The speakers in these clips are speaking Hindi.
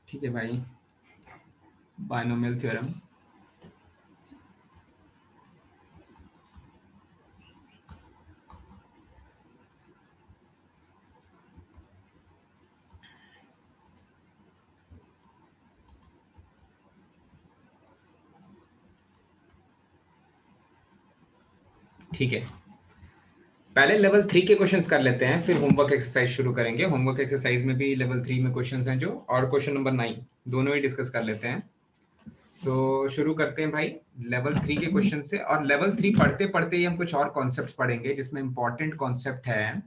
ठीक है भाई, बायनोमियल थ्योरम। ठीक है, पहले लेवल 3 के क्वेश्चंस कर लेते हैं, फिर होमवर्क एक्सरसाइज शुरू करेंगे। होमवर्क एक्सरसाइज में भी लेवल 3 में क्वेश्चंस हैं जो, और क्वेश्चन नंबर 9 दोनों ही डिस्कस कर लेते हैं। सो शुरू करते हैं भाई लेवल 3 के क्वेश्चन से। और लेवल 3 पढ़ते पढ़ते ही हम कुछ और कॉन्सेप्ट पढ़ेंगे, जिसमें इंपॉर्टेंट कॉन्सेप्ट है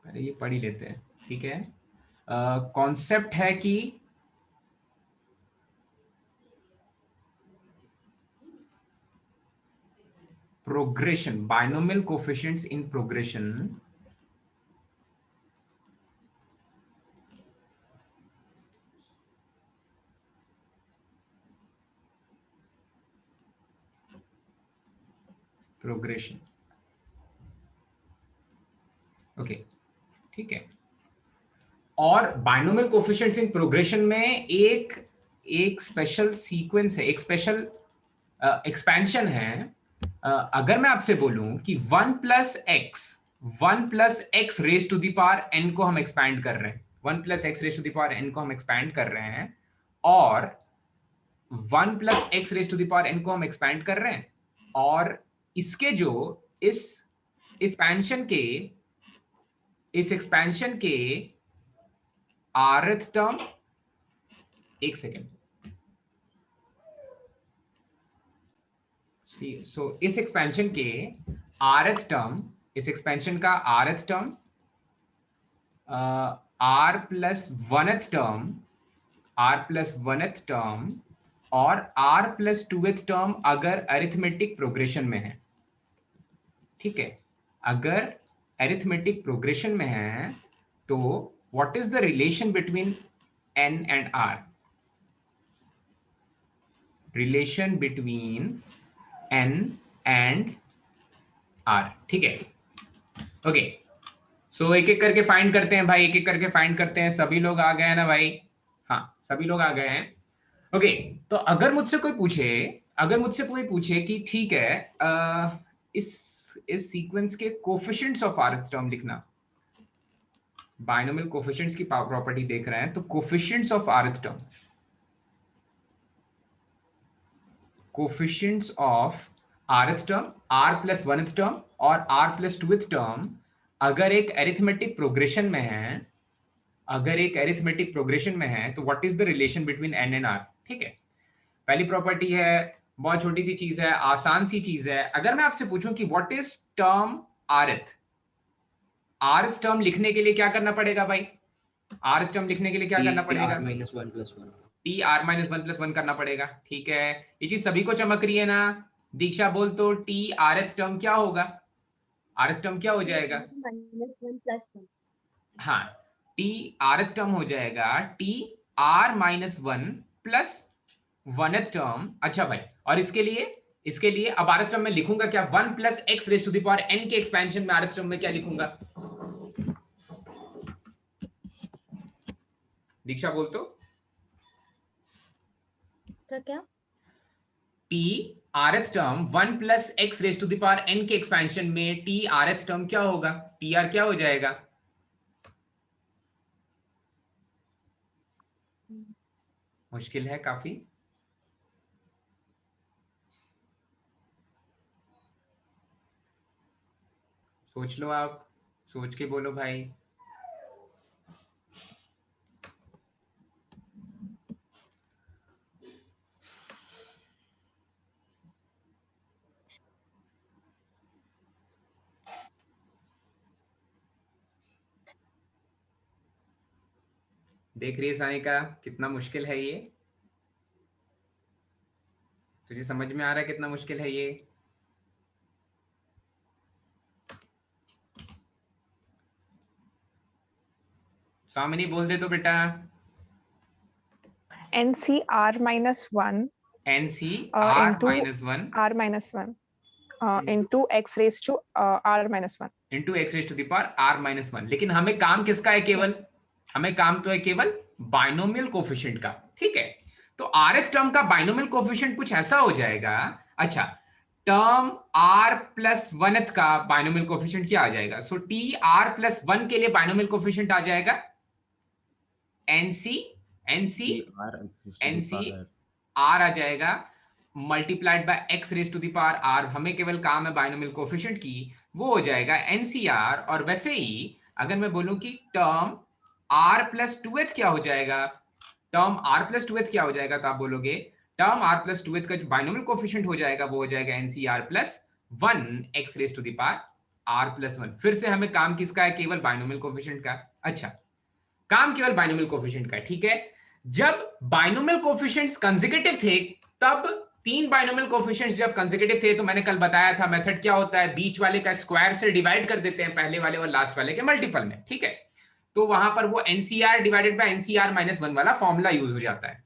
अरे ये पढ़ ही लेते हैं, ठीक है। कॉन्सेप्ट है कि प्रोग्रेशन, बायनोमियल कोफिशिएंट्स इन प्रोग्रेशन प्रोग्रेशन ओके, ठीक है। और बायनोमियल कोफिशिएंट्स इन प्रोग्रेशन में एक एक स्पेशल सीक्वेंस है, एक स्पेशल एक्सपेंशन है। अगर मैं आपसे बोलूं कि 1 plus X raise to the power N को हम एक्सपैंड कर रहे हैं, 1 plus X raise to the power N को हम एक्सपैंड कर रहे हैं, और 1 plus X raise to the power N को हम एक्सपैंड कर रहे हैं, और इसके जो इस एक्सपेंशन के rth टर्म, एक सेकेंड, सो इस एक्सपेंशन के rth टर्म, इस एक्सपेंशन का rth term, r plus 1th term, r plus 1th term और r प्लस 2th टर्म अगर अरिथमेटिक प्रोग्रेशन में है, ठीक है। अगर अरिथमेटिक प्रोग्रेशन में है तो what is the relation between n and r? Relation between n and r, ठीक है। ओके, सो एक एक करके फाइंड करते हैं भाई, एक एक करके फाइंड करते हैं। सभी लोग आ गए हैं ना भाई? हाँ, सभी लोग आ गए हैं। ओके, तो अगर मुझसे कोई पूछे कि ठीक है, इस सीक्वेंस के कोफिशिएंट्स ऑफ rth टर्म लिखना, बायनोमियल कोफिशिएंट्स की प्रॉपर्टी देख रहे हैं, तो coefficients of rth term, coefficients of rth term, r plus 1th term और r प्लस 2th टर्म अगर एक अरिथमेटिक प्रोग्रेशन में है, तो what is the relation between n and r? ठीक है, पहली प्रॉपर्टी है, बहुत छोटी सी चीज है, आसान सी चीज है। अगर मैं आपसे पूछूं कि what is term rth term लिखने के लिए क्या करना पड़ेगा भाई? rth टर्म लिखने के लिए क्या करना पड़ेगा? -1 + 1 टी आर माइनस 1 + 1 करना पड़ेगा, ठीक है। ये चीज सभी को चमक रही है ना? दीक्षा बोल तो टी rth टर्म क्या होगा? rth टर्म क्या हो जाएगा? -1 + 1। हाँ, टी rth टर्म हो जाएगा T R minus 1 plus 1th term. अच्छा भाई, और इसके लिए अब rth टर्म में लिखूंगा क्या? 1 plus X raise to the power n के एक्सपेंशन में rth टर्म में क्या लिखूंगा? दीक्षा बोल तो। सर क्या? T rth term 1 plus X raise to the power n के एक्सपेंशन में टी rth टर्म क्या होगा? टी आर क्या हो जाएगा? मुश्किल है काफी। सोच लो, आप सोच के बोलो भाई। देख रही है सानिका कितना मुश्किल है ये? तुझे समझ में आ रहा है कितना मुश्किल है ये? स्वामिनी बोल दे तो बेटा। NC R -1 NC R into -1 R -1 into x raised to r minus 1 into X raise to the power R minus one. लेकिन हमें काम किसका है? केवल हमें काम तो है केवल बाइनोमियल कोफिशिएंट का। ठीक है, तो आरएच टर्म का बाइनोमियल कोफिशिएंट कुछ ऐसा हो जाएगा। अच्छा, टर्म आर प्लस वन का बाइनोमियल कोफिशिएंट क्या आ जाएगा? So T R plus one के लिए बाइनोमियल कोफिशिएंट आ जाएगा एनसी आर आ जाएगा multiplied by X raise to the power R. हमें केवल काम है बाइनोमियल कोफिशिएंट की, वो हो जाएगा एनसीआर। और वैसे ही अगर मैं बोलूं कि term r plus two th क्या हो जाएगा, term r plus two th क्या हो जाएगा, तो आप बोलोगे term r plus two th का जो बाइनोमियल कोफिशिएंट हो जाएगा वो हो जाएगा NCR plus one X raise to the power R plus one. फिर से हमें काम किसका है? केवल बाइनोमियल कोफिशिएंट का। अच्छा, काम केवल बाइनोमियल कोफिशिएंट का है। ठीक है, जब बाइनोमियल कोफिशिएंट्स कंसेक्यूटिव थे, तब तीन बाइनोमियल कोफिशिएंट्स जब कंसेक्यूटिव थे, तो मैंने कल बताया था मेथड क्या होता है, बीच वाले का स्क्वायर से डिवाइड कर देते हैं पहले वाले और लास्ट वाले के मल्टीपल में। ठीक है, तो वहां पर वो NCR divided by NCR minus one वाला फॉर्मूला यूज हो जाता है।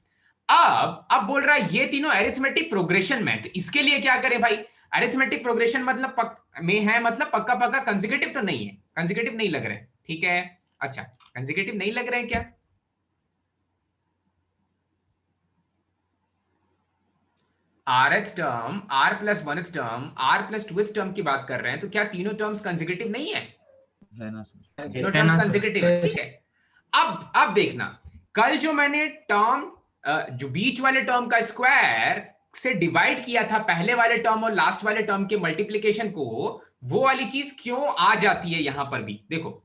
अब बोल रहा है ये तीनों अरिथमेटिक प्रोग्रेशन में, तो इसके लिए क्या करें भाई? अरिथमेटिक प्रोग्रेशन मतलब में है, मतलब पक्का पक्का कंसेक्यूटिव तो नहीं है, कंसेक्यूटिव नहीं लग रहे। ठीक है, अच्छा कंसेक्यूटिव नहीं लग रहे हैं क्या? Rth term, r plus one term, r plus two term की बात कर रहे हैं, तो क्या तीनों टर्म्स कंसेक्यूटिव नहीं है? ना सर, तीनों टर्म्स कंसेक्यूटिव है। ठीक है, अब देखना, कल जो मैंने टर्म जो बीच वाले टर्म का स्क्वायर से डिवाइड किया था पहले वाले टर्म और लास्ट वाले टर्म के मल्टीप्लिकेशन को, वो वाली चीज क्यों आ जाती है यहां पर भी? देखो,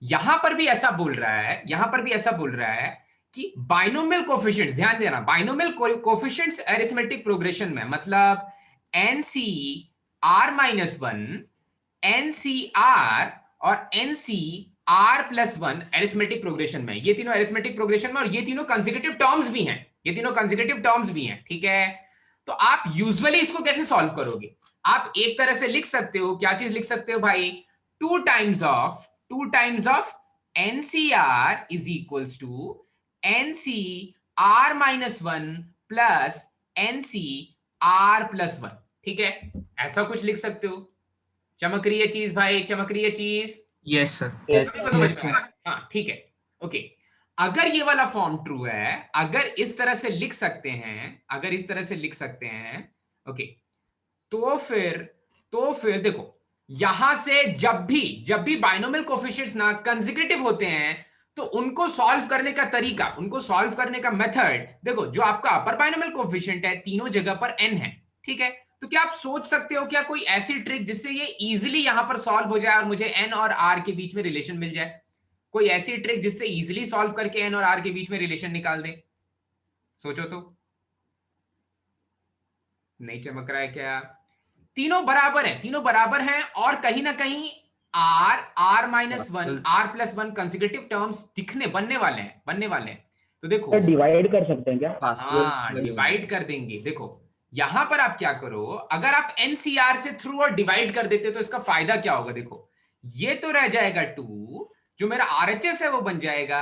यहां पर भी ऐसा बोल रहा है, यहां पर भी ऐसा बोल रहा है कि बाइनोमियल कोफिशिएंट्स, ध्यान देना, बाइनोमियल कोफिशिएंट्स अरिथमेटिक प्रोग्रेशन में, मतलब nC are minus one, nCr और nC are plus one arithmetic progression में, ये तीनों अरिथमेटिक प्रोग्रेशन में, और ये तीनों कंसेक्यूटिव टर्म्स भी हैं, ये तीनों कंसेक्यूटिव टर्म्स भी हैं। ठीक है, तो आप यूजुअली इसको कैसे सॉल्व करोगे? आप एक तरह से लिख सकते हो, क्या चीज लिख सकते हो भाई? Two times of NCR is equals to NC are minus one plus NC are plus one. ठीक है, ऐसा कुछ लिख सकते हो। चमक रही है चीज भाई, चमक रही है चीज? Yes sir. हाँ ठीक है, ओके। अगर ये वाला फॉर्म ट्रू है, अगर इस तरह से लिख सकते हैं, अगर इस तरह से लिख सकते हैं, ओके, तो फिर देखो, यहां से जब भी बाइनोमियल कोफिशिएंट्स ना कंसेक्यूटिव होते हैं, तो उनको सॉल्व करने का तरीका, उनको सॉल्व करने का मेथड देखो, जो आपका अपर बाइनोमियल कोफिशिएंट है तीनों जगह पर n है। ठीक है, तो क्या आप सोच सकते हो क्या कोई ऐसी ट्रिक जिससे ये इजीली यहां पर सॉल्व हो जाए और मुझे n और r के बीच में रिलेशन मिल जाए? कोई ऐसी ट्रिक जिससे इजीली सॉल्व करके n और r के बीच में रिलेशन निकाल दे? सोचो तो। नहीं चमक रहा है क्या? तीनों बराबर हैं और कहीं ना कहीं r minus one, r plus one consecutive terms बनने वाले हैं। तो देखो, डिवाइड कर सकते हैं क्या? हाँ डिवाइड कर देंगे। देखो यहां पर आप क्या करो, अगर आप एनसीआर से थ्रू और डिवाइड कर देते तो इसका फायदा क्या होगा? देखो, ये तो रह जाएगा 2, जो मेरा आरएचएस है वो बन जाएगा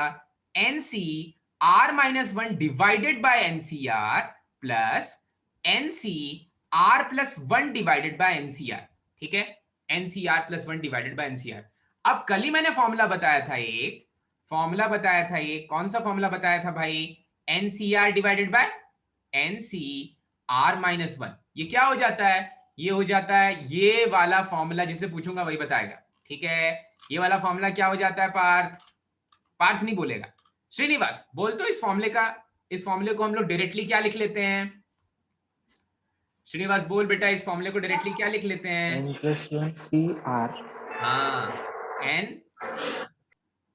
NC are minus one divided by NCR plus NC are plus one divided by NCR. ठीक है, NCR plus one divided by NCR. अब कल ही मैंने फॉर्मूला बताया था, कौन सा फॉर्मूला बताया था भाई? NCR divided by NC are minus one. ये क्या हो जाता है? ये हो जाता है ये वाला फॉर्मूला, जिसे पूछूंगा वही बताएगा। ठीक है, ये वाला फॉर्मूला क्या हो जाता है? पार्थ नहीं बोलेगा, श्रीनिवास बोल। तो इस फॉर्मूले को हम लोग डायरेक्टली क्या लिख लेते हैं? श्रीनिवास बोल बेटा, इस फॉर्मूले को डायरेक्टली क्या लिख लेते हैं? n plus 1 CR। हाँ, n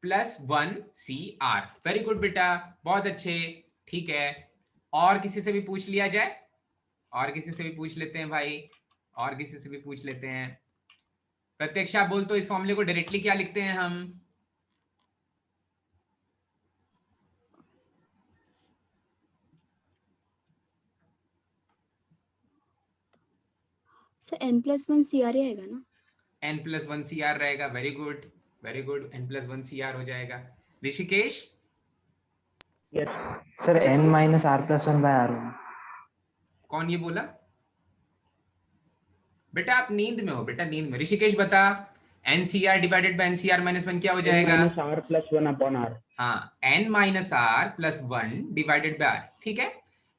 plus one C R. Very good बेटा, बहुत अच्छे। ठीक है, और किसी से भी पूछ लिया जाए, और किसी से भी पूछ लेते हैं भाई, और किसी से भी पूछ लेते हैं। प्रत्यक्षा बोल, तो इस फॉर्मूले को डायरेक्टली क्या लिखते हैं हम? सर n plus 1 CR ही आएगा ना? n plus one C R रहेगा। Very good, n plus one C R हो जाएगा। Rishikesh? Sir n minus r plus one by r। कौन ये बोला? बेटा आप नींद में हो, बेटा नींद में। ऋषिकेश बता, NCR divided by NCR minus 1 क्या हो जाएगा? -r + 1 / r। हाँ, n minus R plus 1 divided by R. ठीक है,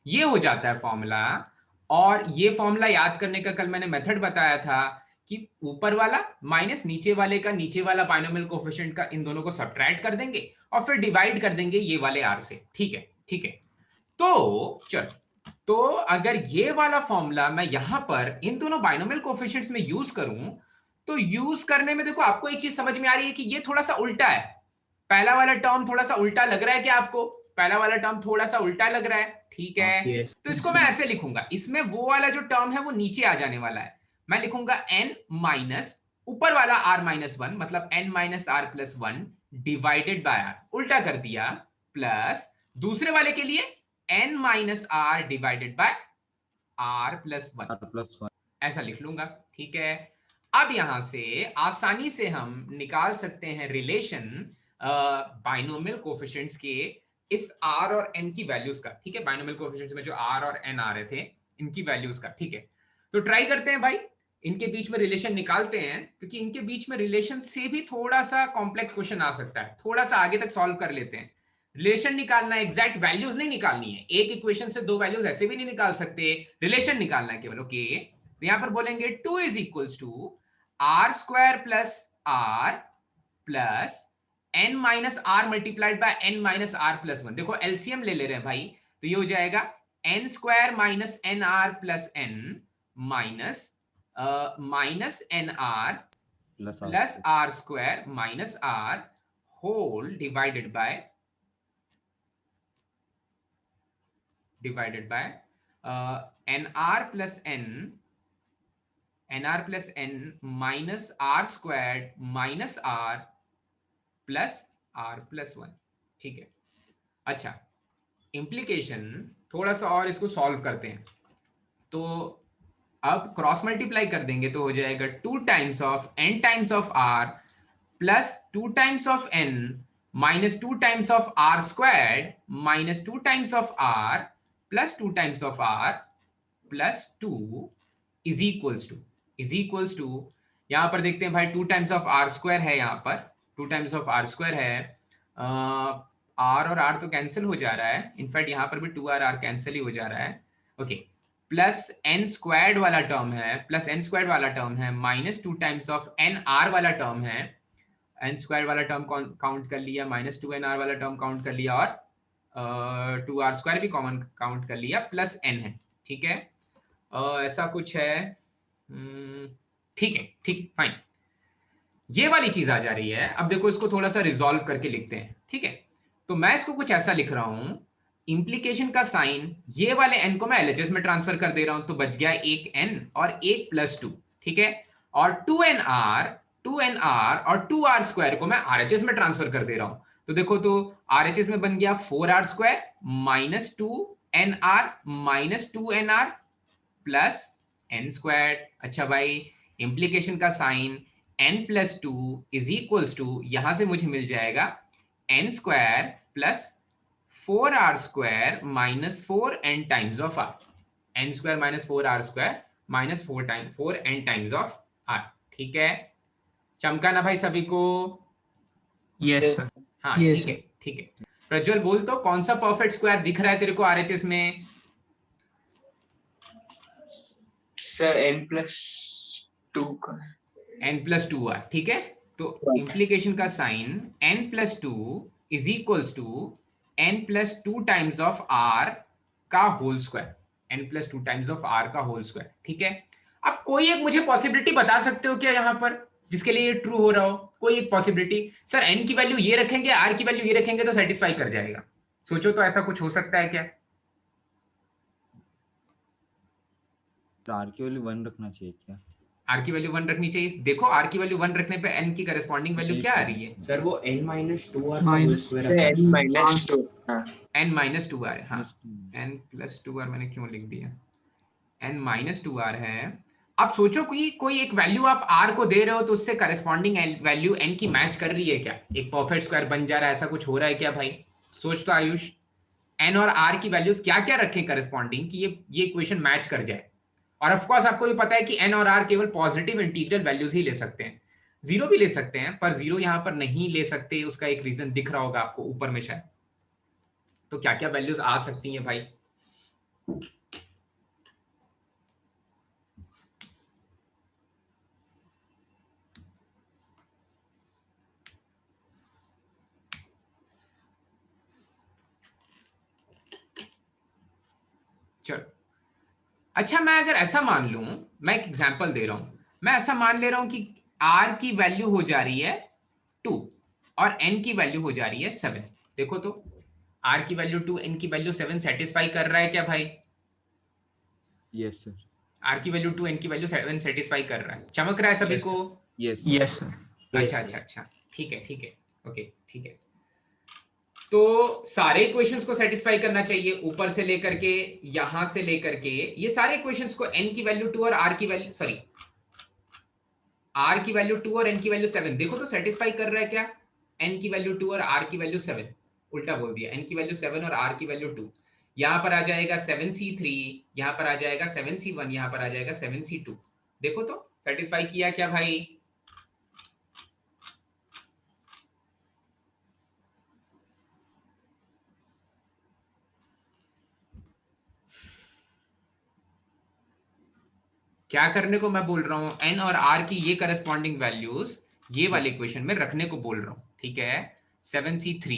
ये हो जाता है फॉर्मूला। और ये फॉर्मूला याद करने का कल मैंने मेथड बताया था कि ऊपर वाला माइनस नीचे वाले का नीचे वाला बाइनोमियल कोएफिशिएंट का इन दोनों को सब्ट्रैक्ट कर देंगे और फिर डिवाइड कर देंगे ये वाले आर से। ठीक है, ठीक है। तो चलो, तो अगर ये वाला फॉर्मूला मैं यहां पर इन दोनों बाइनोमियल कोएफिशिएंट्स में यूज करूं, तो यूज करने में देखो आपको एक चीज समझ में आ रही है कि ये थोड़ा सा उल्टा है। पहला वाला टर्म थोड़ा सा उल्टा लग रहा है क्या आपको? पहला वाला टर्म थोड़ा सा उल्टा लग रहा है, ठीक है। तो इसको मैं ऐसे लिखूंगा, इसमें वो वाला जो टर्म है वो नीचे आ जाने वाला है। मैं लिखूंगा n माइनस ऊपर वाला r माइनस 1, मतलब n minus R plus 1 divided by r, उल्टा कर दिया, प्लस दूसरे वाले के लिए n minus R divided by r plus 1 ऐसा लिख लूंगा। ठीक है, अब यहां से आसानी से हम निकाल सकते हैं रिलेशन बाइनोमियल कोएफिशिएंट्स के इस r और n की वैल्यूज का। ठीक है, बाइनोमियल कोएफिशिएंट्स में जो r और n आ रहे थे इनकी वैल्यूज का। ठीक है, तो ट्राई करते हैं भाई, इनके बीच में रिलेशन निकालते हैं, क्योंकि इनके बीच में रिलेशन से भी थोड़ा सा कॉम्प्लेक्स क्वेश्चन आ सकता है। थोड़ा सा आगे तक सॉल्व कर लेते हैं। रिलेशन निकालना है, एग्जैक्ट वैल्यूज नहीं निकालनी है। एक इक्वेशन से दो वैल्यूज ऐसे भी नहीं निकाल सकते, रिलेशन निकालना है केवल। ओके, तो यहां पर बोलेंगे 2 is equals to R square plus R plus n minus R multiplied by n minus R plus 1। देखो एलसीएम ले रहे हैं भाई, तो ये हो जाएगा n square minus N R plus n minus minus N R plus R square minus R whole divided by N R plus n minus R square minus R plus R plus 1। ठीक है, अच्छा, इंप्लीकेशन थोड़ा सा और इसको सॉल्व करते हैं। तो अब क्रॉस मल्टीप्लाई कर देंगे तो हो जाएगा 2 times of n times of r plus 2 times of n minus 2 times of r squared minus 2 times of r plus 2 times of r plus 2 is equals to यहां पर देखते हैं भाई 2 टाइम्स ऑफ r स्क्वायर है, यहां पर 2 टाइम्स ऑफ r स्क्वायर है। r और r तो कैंसिल हो जा रहा है, इनफैक्ट यहां पर भी 2r कैंसिल ही हो जा रहा है। ओके, प्लस n स्क्वायर्ड वाला टर्म है, प्लस n स्क्वायर्ड वाला टर्म है, माइनस 2 टाइम्स ऑफ nr वाला टर्म है, n स्क्वायर्ड वाला टर्म काउंट कर लिया, माइनस 2nr वाला टर्म काउंट कर लिया, और 2r स्क्वायर भी कॉमन काउंट कर लिया, प्लस n है। ठीक है, ऐसा कुछ है। ठीक है, फाइन, ये वाली चीज आ जा रही है। अब देखो इसको थोड़ा सा रिजॉल्व करके लिखते हैं। ठीक है, तो मैं इसको कुछ ऐसा लिख रहा हूं, इंप्लीकेशन का साइन ये वाले n को मैं LHS में ट्रांसफर कर दे रहा हूं, तो बच गया एक n और एक प्लस 2। ठीक है, और 2nr और 2r स्क्वायर को मैं RHS में ट्रांसफर कर दे रहा हूं। तो देखो, तो RHS में बन गया 4r square minus 2nr minus 2nr plus n square. अच्छा भाई, इंप्लीकेशन का sign n plus 2 is equals to, यहां से मुझे मिल जाएगा n square plus 4r square minus 4n times of r, n square minus 4r square minus 4n times of r। ठीक है, चमका ना भाई सभी को? Yes sir. हाँ, ठीक है। प्रज्वल बोल, तो कौन सा परफेक्ट स्क्वायर दिख रहा है तेरे को RHS में? सर n+2 का n+2r। ठीक है, तो इंप्लीकेशन का sign n+2 is equals to n+2 times of r का whole square, n+2 times of r का होल स्क्वायर। ठीक है, अब कोई एक मुझे पॉसिबिलिटी बता सकते हो क्या यहाँ पर जिसके लिए ये ट्रू हो रहा हो? कोई एक पॉसिबिलिटी। सर n की वैल्यू ये रखेंगे, r की वैल्यू ये रखेंगे तो सेटिस्फाई कर जाएगा। सोचो तो, ऐसा कुछ हो सकता है क्या? r की वैल्यू 1 रखना चाहिए क्या? r की वैल्यू 1 रखनी चाहिए। देखो, r की वैल्यू 1 रखने पे n की करस्पॉन्डिंग वैल्यू क्या आ रही है? सर वो n-2r n-2r। हाँ, n+2r मैंने क्यों लिख दिया? n-2r है। अब सोचो कोई एक वैल्यू आप r को दे रहे हो तो उससे करस्पॉन्डिंग वैल्यू n की मैच कर रही है क्या? एक परफेक्ट स्क्वायर बन जा रहा है, ऐसा कुछ हो रहा है क्या भाई? सोच तो आयुष, n और r की वैल्यूज क्या क्या रखें करस्पॉन्डिंग कि ये इक्वेशन मैच कर जाए। और ऑफ कोर्स आपको भी पता है कि n और r केवल पॉजिटिव इंटीग्रल वैल्यूज ही ले सकते हैं, जीरो भी ले सकते हैं, पर जीरो यहाँ पर नहीं ले सकते, उसका एक रीजन दिख रहा होगा आपको ऊपर में शायद। तो क्या क्या वैल्यूज आ सकती हैं भाई? चलो अच्छा, मैं अगर ऐसा मान लूं, मैं एक एग्जांपल दे रहा हूं, मैं ऐसा मान ले रहा हूं कि r की वैल्यू हो जा रही है 2 और n की वैल्यू हो जा रही है 7। देखो तो r की वैल्यू 2, n की वैल्यू 7 सेटिस्फाई कर रहा है क्या भाई? Yes sir. r की वैल्यू 2, n की वैल्यू 7 सेटिस्फाई कर रहा है, चमक रहा है सभी Yes, को? Yes Yes, sir. अच्छा अच्छा अच्छा, ठीक है ठीक है, ओके ठीक है। तो सारे इक्वेशंस को सेटिस्फाई करना चाहिए, ऊपर से लेकर के यहां से लेकर के ये सारे इक्वेशंस को, n की वैल्यू 2 और r की वैल्यू r की वैल्यू 2 और n की वैल्यू 7, देखो तो सेटिस्फाई कर रहा है क्या? n की वैल्यू 2 और r की वैल्यू 7, उल्टा बोल दिया, n की वैल्यू 7 और r की वैल्यू 2। यहां पर आ जाएगा 7c3, यहां पर आ जाएगा 7c1, यहां पर आ जाएगा 7c2। देखो तो सेटिस्फाई किया क्या भाई? क्या करने को मैं बोल रहा हूं, n और r की ये करस्पॉन्डिंग वैल्यूज ये वाले इक्वेशन में रखने को बोल रहा हूं, ठीक है? 7c3,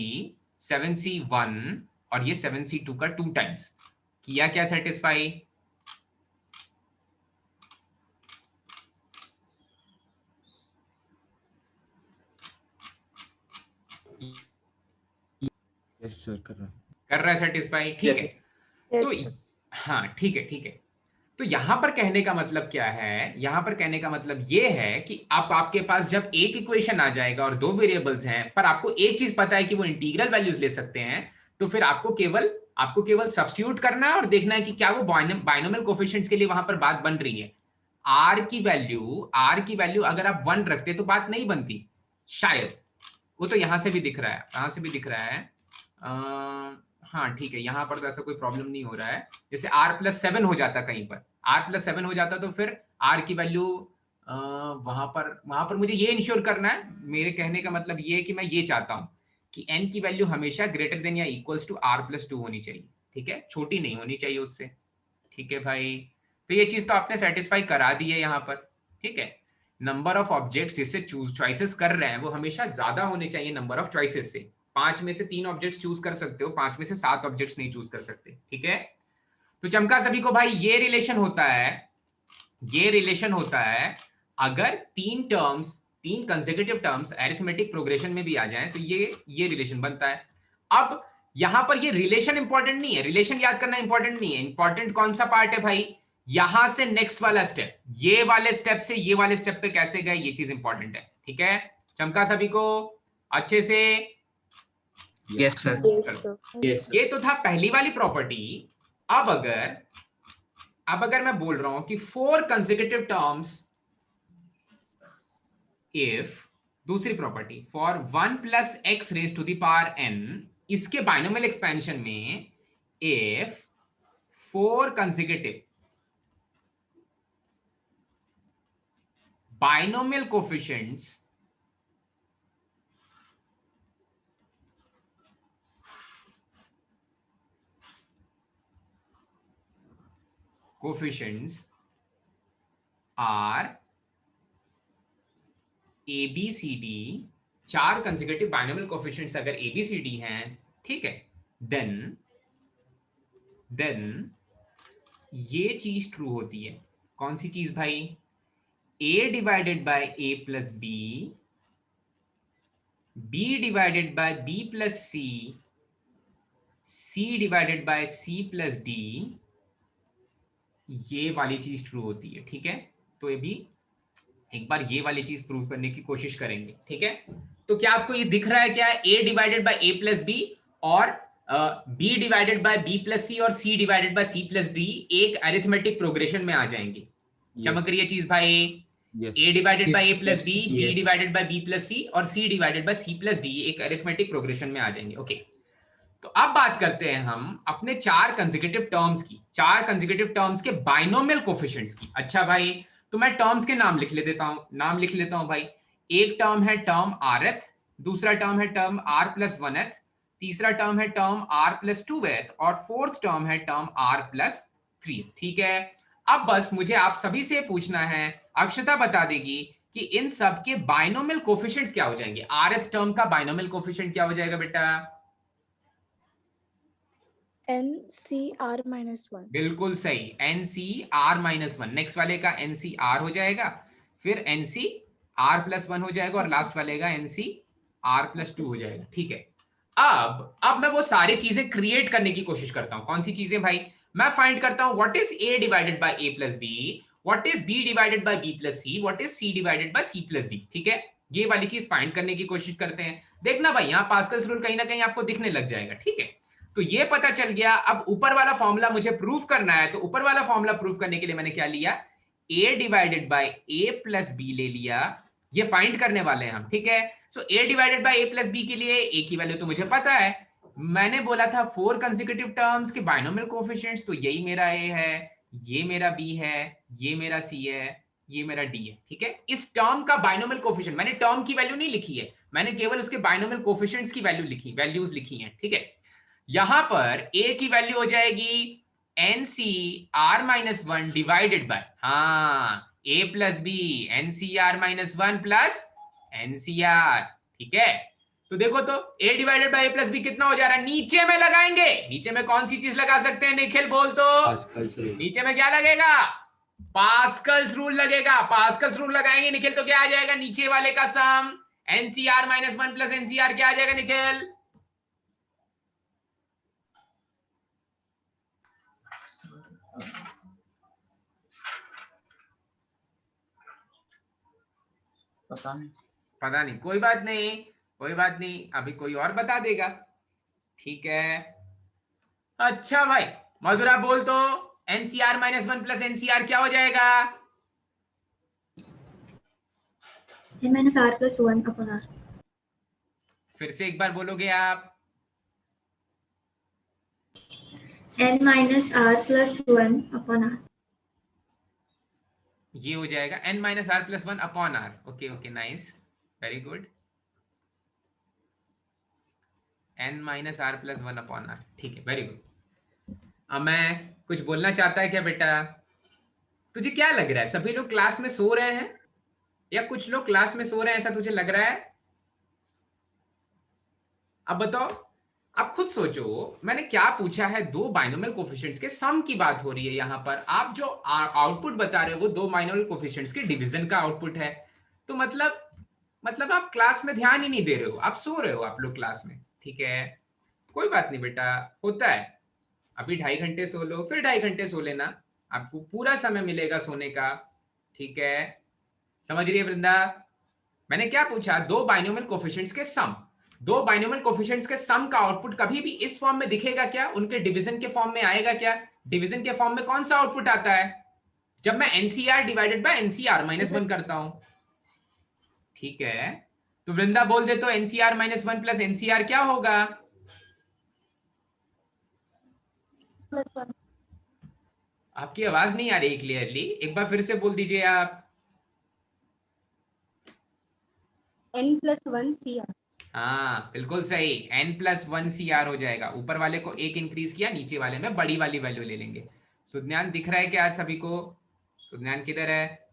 7c1 और ये 7c2 का 2 टाइम्स किया क्या सेटिस्फाई? यस सर कर रहा हूँ। कर रहा है सेटिस्फाई, ठीक है। तो हाँ ठीक है ठीक है। तो यहां पर कहने का मतलब क्या है? यहां पर कहने का मतलब ये है कि अब आपके पास जब एक इक्वेशन आ जाएगा और 2 वेरिएबल्स हैं, पर आपको एक चीज पता है कि वो इंटीग्रल वैल्यूज ले सकते हैं, तो फिर आपको केवल सब्स्टिट्यूट करना है और देखना है कि क्या वो बाइनोमियल कोफिशिएंट्स के लिए वहां पर बात बन रही है। r की वैल्यू अगर आप 1 रखते तो बात नहीं बनती शायद, वो तो यहां से भी दिख रहा है, कहां से भी दिख रहा है, हाँ ठीक है, यहाँ पर तो ऐसा कोई प्रॉब्लम नहीं हो रहा है। जैसे r+7 हो जाता, कहीं पर r+7 हो जाता, तो फिर r की वैल्यू वहां पर मुझे ये इंश्योर करना है, मेरे कहने का मतलब ये है कि मैं ये चाहता हूं कि n की वैल्यू हमेशा ग्रेटर देन या इक्वल्स टू r+2 होनी चाहिए, ठीक है? छोटी नहीं होनी चाहिए उससे, ठीक है भाई? तो ये चीज तो आपने सेटिस्फाई करा दी है यहाँ पर, ठीक है? नंबर ऑफ ऑब्जेक्ट्स जिससे चॉइसेस कर रहे हैं वो हमेशा ज्यादा होने चाहिए नंबर ऑफ चॉइसेस से। 5 में से 3 ऑब्जेक्ट्स चूज कर सकते हो, 5 में से 7 ऑब्जेक्ट्स नहीं चूज कर सकते, ठीक है? तो चमका सभी को भाई, ये रिलेशन होता है अगर 3 कंसेक्यूटिव टर्म्स अरिथमेटिक प्रोग्रेशन में भी आ जाएं तो ये रिलेशन बनता है। अब यहां पर ये रिलेशन इंपॉर्टेंट नहीं है, रिलेशन याद करना इंपॉर्टेंट नहीं है, इंपॉर्टेंट कौन सा पार्ट है भाई? यहां से नेक्स्ट वाला स्टेप, ये वाले स्टेप से ये वाले स्टेप पे कैसे गए, ये चीज इंपॉर्टेंट है, ठीक है? चमका सभी को अच्छे से? Yes, sir. Yes, sir. ये तो था पहली वाली प्रॉपर्टी। अब अगर मैं बोल रहा हूं कि 4 consecutive terms if, दूसरी property, for 1 plus x raised to the power n, इसके बाइनोमियल एक्सपेंशन में if 4 consecutive binomial coefficients are ABCD, 4 consecutive binomial coefficients अगर ABCD हैं, ठीक है, देन ये चीज ट्रू होती है। कौन सी चीज भाई? A divided bye A plus B divided by B plus C divided by C plus D, ये वाली चीज ट्रू होती है, ठीक है? तो ये भी एक बार ये वाली चीज प्रूव करने की कोशिश करेंगे, ठीक है? तो क्या आपको ये दिख रहा है क्या? A divided bye A plus B और B divided by B plus C और C divided by C plus D एक अरिथमेटिक प्रोग्रेशन में आ जाएंगे। चमक रही है चीज भाई? A divided bye A plus B, B divided by B plus C और C divided by C plus D एक अरिथमेटिक प्रोग्रेशन में आ जाएंगे, ओके? तो अब बात करते हैं हम अपने चार कंसेक्यूटिव टर्म्स की, चार कंसेक्यूटिव टर्म्स के बाइनोमियल कोफिशिएंट्स की। अच्छा भाई, तो मैं टर्म्स के नाम लिख लेता हूं भाई। एक टर्म है टर्म rth, दूसरा टर्म है टर्म r प्लस 1th, तीसरा टर्म है टर्म r प्लस 2th और फोर्थ टर्म है टर्म r प्लस 3। ठीक है, अब बस मुझे आप सभी से पूछना है, अक्षता बता देगी कि इन सब के बाइनोमियल कोफिशिएंट्स क्या हो जाएंगे। rth टर्म का बाइनोमियल कोफिशिएंट क्या हो जाएगा बेटा? NCR-1। बिल्कुल सही, NCR-1। नेक्स्ट वाले का NCR हो जाएगा, फिर NCR+1 हो जाएगा और लास्ट वाले का NCR+2 हो जाएगा। ठीक है, अब मैं वो सारी चीजें क्रिएट करने की कोशिश करता हूं। कौन सी चीजें भाई? मैं फाइंड करता हूं what is A divided bye A plus B, what is B divided by B plus C, what is C divided by C plus D। ठीक है, ये वाली चीज फाइंड करने की कोशिश करते हैं। देखना भाई, यहाँ पास्कल्स रूल कहीं ना कहीं आपको दिखने लग जाएगा। ठीक है, तो ये पता चल गया। अब ऊपर वाला फॉर्मूला मुझे प्रूफ करना है, तो ऊपर वाला फॉर्मूला प्रूफ करने के लिए मैंने क्या लिया? A divided bye A plus B ले लिया, ये फाइंड करने वाले हैं हम। ठीक है, so A divided bye A plus B के लिए A की वैल्यू तो मुझे पता है, मैंने बोला था 4 कंसेक्यूटिव टर्म्स के बाइनोमियल कोएफिशिएंट्स, तो यही मेरा A है, ये मेरा B है, ये मेरा C है, ये मेरा D है। ठीक है, इस टर्म का बाइनोमियल कोएफिशिएंट, मैंने टर्म की वैल्यू नहीं लिखी है, मैंने केवल उसके बाइनोमियल कोएफिशिएंट्स की वैल्यूज लिखी हैं। ठीक है, यहां पर A की वैल्यू हो जाएगी NCR-1 डिवाइडेड बाय, हाँ, A plus B, NCR-1 plus NCR। ठीक है, तो देखो तो A divided bye A plus B कितना हो जा रहा है? नीचे में लगाएंगे, नीचे में कौन सी चीज लगा सकते हैं निखिल, बोल तो? Pascal's rule. नीचे में क्या लगेगा? पास्कल्स रूल लगेगा। पास्कल्स रूल लगाएंगे निखिल, तो क्या आ जाएगा? नीचे वाले का सम NCR-1 प्लस NCR क्या आ जाएगा निखिल? पता नहीं, कोई बात नहीं, कोई बात नहीं, अभी कोई और बता देगा। ठीक है, अच्छा भाई मधुरा बोल तो, NCR-1 प्लस NCR क्या हो जाएगा? N-R+1/R। फिर से एक बार बोलोगे आप? N-R+1/R। ये हो जाएगा N-R+1/R। Okay okay, nice, very good, N-R+1/R। ठीक है, वेरी गुड। अब मैं कुछ बोलना चाहता है क्या बेटा? तुझे क्या लग रहा है, सभी लोग क्लास में सो रहे हैं या कुछ लोग क्लास में सो रहे हैं, ऐसा तुझे लग रहा है? अब बताओ, अब खुद सोचो, मैंने क्या पूछा है? दो बाइनोमियल कोएफिशिएंट्स के सम की बात हो रही है यहाँ पर। आप जो आउटपुट बता रहे हो वो दो बाइनोमियल कोएफिशिएंट्स के डिवीजन का आउटपुट है, तो मतलब आप क्लास में ध्यान ही नहीं दे रहे हो, आप सो रहे हो आप लोग क्लास में। ठीक है, कोई बात नहीं बेटा, होता है। अभी 2.5 घंटे सो लो, फिर 2.5 घंटे सो लेना, आपको पूरा समय मिलेगा सोने का। ठीक है, समझ रही है वृंदा? मैंने क्या पूछा? दो बाइनोमियल कोएफिशिएंट्स के सम, दो बाइनोमियल कोएफिशिएंट्स के सम का आउटपुट कभी भी इस फॉर्म में दिखेगा क्या? उनके डिवीजन के फॉर्म में आएगा क्या? डिवीजन के फॉर्म में कौन सा आउटपुट आता है? जब मैं NCR डिवाइडेड बाय NCR-1 करता हूं। ठीक है, तो वृंदा बोल दे तो NCR-1 प्लस NCR क्या होगा? आपकी आवाज नहीं आ रही क्लियरली, एक बार फिर से बोल दीजिए आप। N+1CR। हाँ बिल्कुल सही, N+1CR हो जाएगा। ऊपर वाले को एक इंक्रीज किया, नीचे वाले में बड़ी वाली वैल्यू ले लेंगे। सुज्ञान दिख रहा है क्या आज सभी को? सुज्ञान किधर है?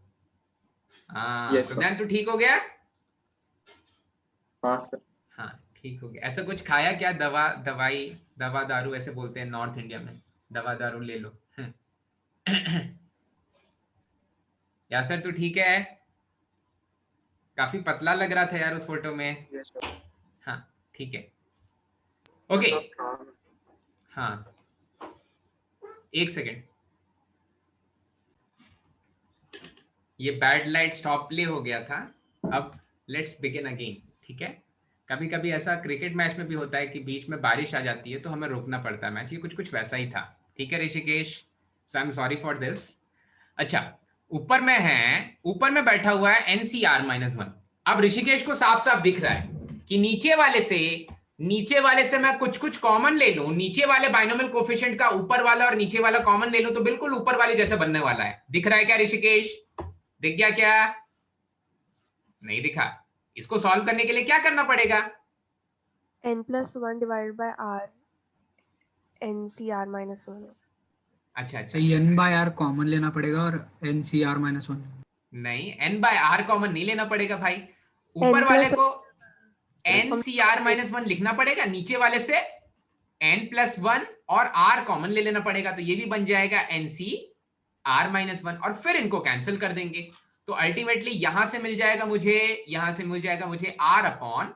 हाँ सुज्ञान तो ठीक हो गया? हाँ सर। हाँ ठीक हो गया। ऐसा कुछ खाया क्या? दवा दारू ऐसे बोलते हैं नॉर्थ इंडिया में, दवा दारू ले लो। या सर तू ठीक है? काफी पतला लग रहा था यार उस फोटो में। हाँ ठीक है, ओके। हाँ एक सेकेंड, ये बैड लाइट स्टॉप प्ले हो गया था, अब लेट्स बिगिन अगेन। ठीक है, कभी कभी ऐसा क्रिकेट मैच में भी होता है कि बीच में बारिश आ जाती है तो हमें रोकना पड़ता है मैच, ये कुछ वैसा ही था। ठीक है Rishikesh, so I am sorry for this. अच्छा, ऊपर में बैठा हुआ है NCR-1। अब ऋषिकेश को साफ साफ दिख रहा है कि नीचे वाले से नीचे वाले से मैं कुछ कुछ कॉमन ले लूं, नीचे वाले बाइनोमियल कोफिशिएंट का ऊपर वाला और नीचे वाला कॉमन ले लूं तो बिल्कुल ऊपर वाले जैसा बनने वाला है। दिख रहा है क्या ऋषिकेश? दिख गया क्या? नहीं दिखा। इसको सॉल्व करने के लिए क्या करना पड़ेगा? n+1 divided by r NCr-1। अच्छा तो n बाय r कॉमन लेना पड़ेगा और NCr-1। नहीं, n बाय r कॉमन नहीं लेना पड़ेगा भाई। ऊपर वाले को NCr-1 लिखना पड़ेगा, नीचे वाले से n+1 और r कॉमन ले लेना पड़ेगा, तो ये भी बन जाएगा NCr-1 और फिर इनको कैंसिल कर देंगे। तो अल्टीमेटली यहां से मिल जाएगा मुझे, यहां से मिल जाएगा मुझे r/n+1।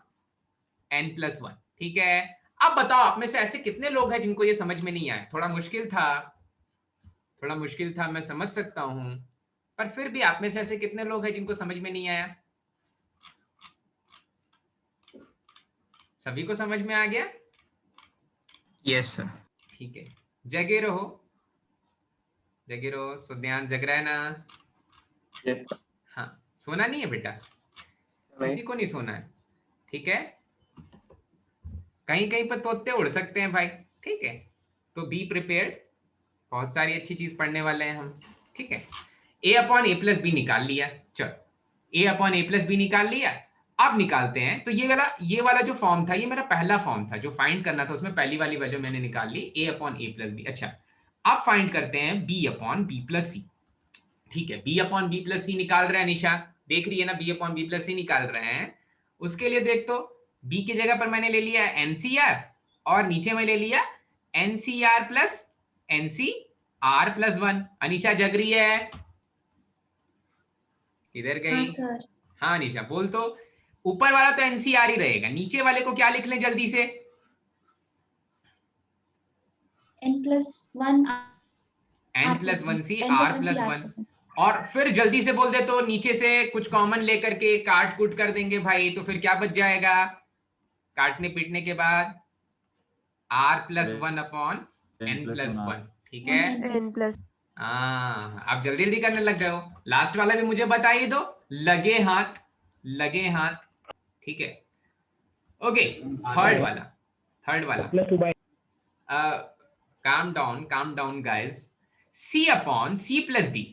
ठीक है, अब बताओ आप में से ऐसे कितने लोग हैं जिनको ये समझ में नहीं आया? थोड़ा मुश्किल था, थोड़ा मुश्किल था, मैं समझ सकता हूं, पर फिर भी आप में से ऐसे कितने लोग हैं जिनको समझ में नहीं आया? सभी को समझ में आ गया? Yes sir. ठीक है, जगे रहो, जगे रहो। सुध्यान जग रहा है ना? Yes sir. हाँ, सोना नहीं है बेटा, किसी को नहीं सोना है। ठीक है, कहीं कहीं पर तोते उड़ सकते हैं भाई। ठीक है, तो बी प्रिपेयर्ड, बहुत सारी अच्छी चीज पढ़ने वाले हैं हम। ठीक है, a/a+b निकाल लिया। चलो, a/a+b निकाल लिया। अब निकालते हैं, तो ये वाला जो फॉर्म था, ये मेरा पहला फॉर्म था जो फाइंड करना था, उसमें पहली वाली वैल्यू मैंने निकाल ली, a/a+b। अच्छा, अब फाइंड करते हैं b/b+c। ठीक है, b/b+c निकाल रहे हैं निशा, देख रही है ना? b/b+c निकाल रहे हैं। उसके लिए देख, तो b की जगह पर मैंने ले लिया NCr और नीचे में ले लिया NCr+NCr+1। अनिशा जग रही है? इधर हाँ गई? सर। हाँ निशा बोल। तो ऊपर वाला तो NCr ही रहेगा, नीचे वाले को क्या लिख लें जल्दी से? n+1 n+1c r+1। और फिर जल्दी से बोल दे तो नीचे से कुछ कॉमन लेकर के काट कूट कर देंगे भाई, तो फिर क्या बच जाएगा काटने पीटने के बाद? r+1/n+1। ठीक है, हाँ, आप जल्दी जल्दी करने लग गए हो। लास्ट वाला भी मुझे बता ही दो, लगे हाथ, लगे हाथ। ठीक है, ओके। थर्ड वाला काम डाउन गाइस। c/c+d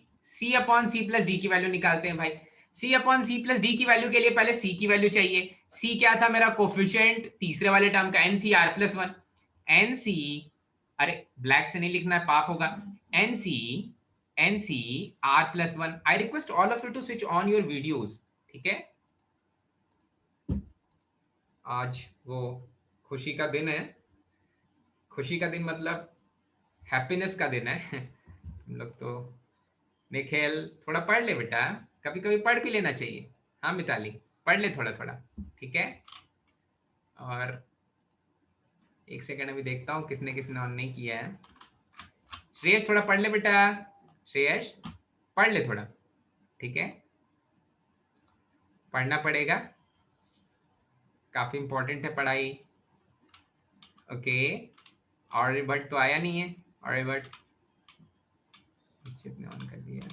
की वैल्यू निकालते हैं भाई। c/c+d की वैल्यू के लिए पहले c की वैल्यू चाहिए। c क्या था मेरा? कोफिशिएंट तीसरे वाले टर्म का, NCr+1। NC, अरे ब्लैक से नहीं लिखना है, पाप होगा। NCr+1। I request all of you to switch on your videos. ठीक है, आज वो खुशी का दिन है, खुशी का दिन मतलब हैप्पीनेस का दिन है। हम लोग तो निखिल थोड़ा पढ़ ले बेटा, कभी कभी पढ़ भी लेना चाहिए। हाँ मिताली, पढ़ ले थोड़ा थोड़ा। ठीक है, और एक सेकंड अभी देखता हूँ किसने किसने ऑन नहीं किया है। श्रेयस थोड़ा पढ़ ले बेटा, श्रेयस पढ़ ले थोड़ा। ठीक है, पढ़ना पड़ेगा, काफी इंपॉर्टेंट है पढ़ाई। ओके, और बट तो आया नहीं है, और बट ने ऑन कर दिया।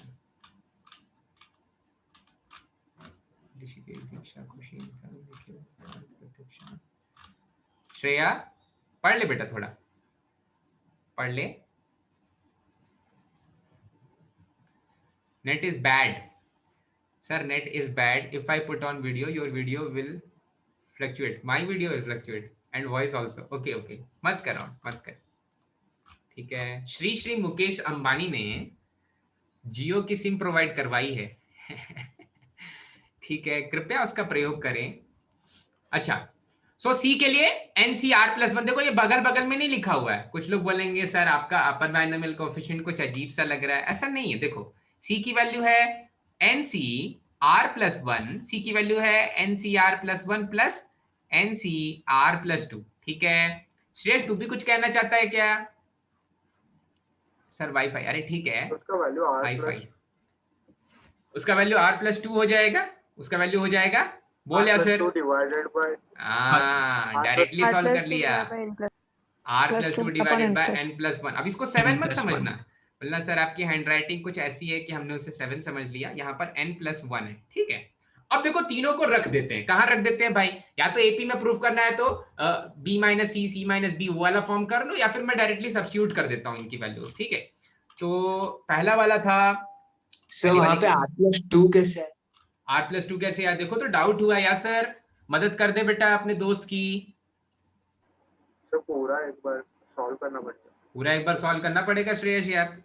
श्रेया पढ़ ले बेटा, थोड़ा पढ़ ले। Net is bad sir, net is bad. If I put on video, your video will fluctuate, my video will fluctuate and voice also. Okay okay, मत कर मत कर। ठीक है, श्री मुकेश अंबानी ने जियो की सिम प्रोवाइड करवाई है। ठीक है, कृपया उसका प्रयोग करें। अच्छा, सो सी के लिए NCr+1। देखो ये बगल बगल में नहीं लिखा हुआ है। कुछ लोग बोलेंगे सर आपका अपर बाइनोमियल कोएफिशिएंट कुछ अजीब सा लग रहा है, ऐसा नहीं है। देखो सी की वैल्यू है NCr+1, सी की वैल्यू है NCr+1 प्लस NCr+2। ठीक है, श्रेष्ठ तू भी कुछ कहना चाहता है क्या? सर वाईफाई, अरे ठीक है, उसका वैल्यू वाईफाई, उसका वैल्यू r+2 हो जाएगा, उसका वैल्यू हो जाएगा। बोल या सर, डायरेक्टली सॉल्व कर लिया, r+2 डिवाइडेड बाय n+1। अब इसको 7 मत समझना, बोलना सर आपकी हैंडराइटिंग कुछ ऐसी है कि हमने उसे 7 समझ लिया, यहाँ पर n+1 है। ठीक है, अब देखो तीनों को रख देते हैं, कहाँ रख देते हैं भाई, या तो एपी में प्रूफ करना है तो बी माइनस सी, सी माइनस बी वो वाला फॉर्म कर लो, या फिर मैं डायरेक्टली सब्स्टिट्यूट कर देता हूँ इनकी वैल्यूज, ठीक है। तो पहला वाला था सर वहाँ पे r+2 कैसे है? r+2 कैसे यार, देखो तो डाउट हुआ यार सर, मदद कर दे बेटा अपने दोस्त की। तो पूरा एक बार सॉल्व करना पड़ेगा श्रेयस यार।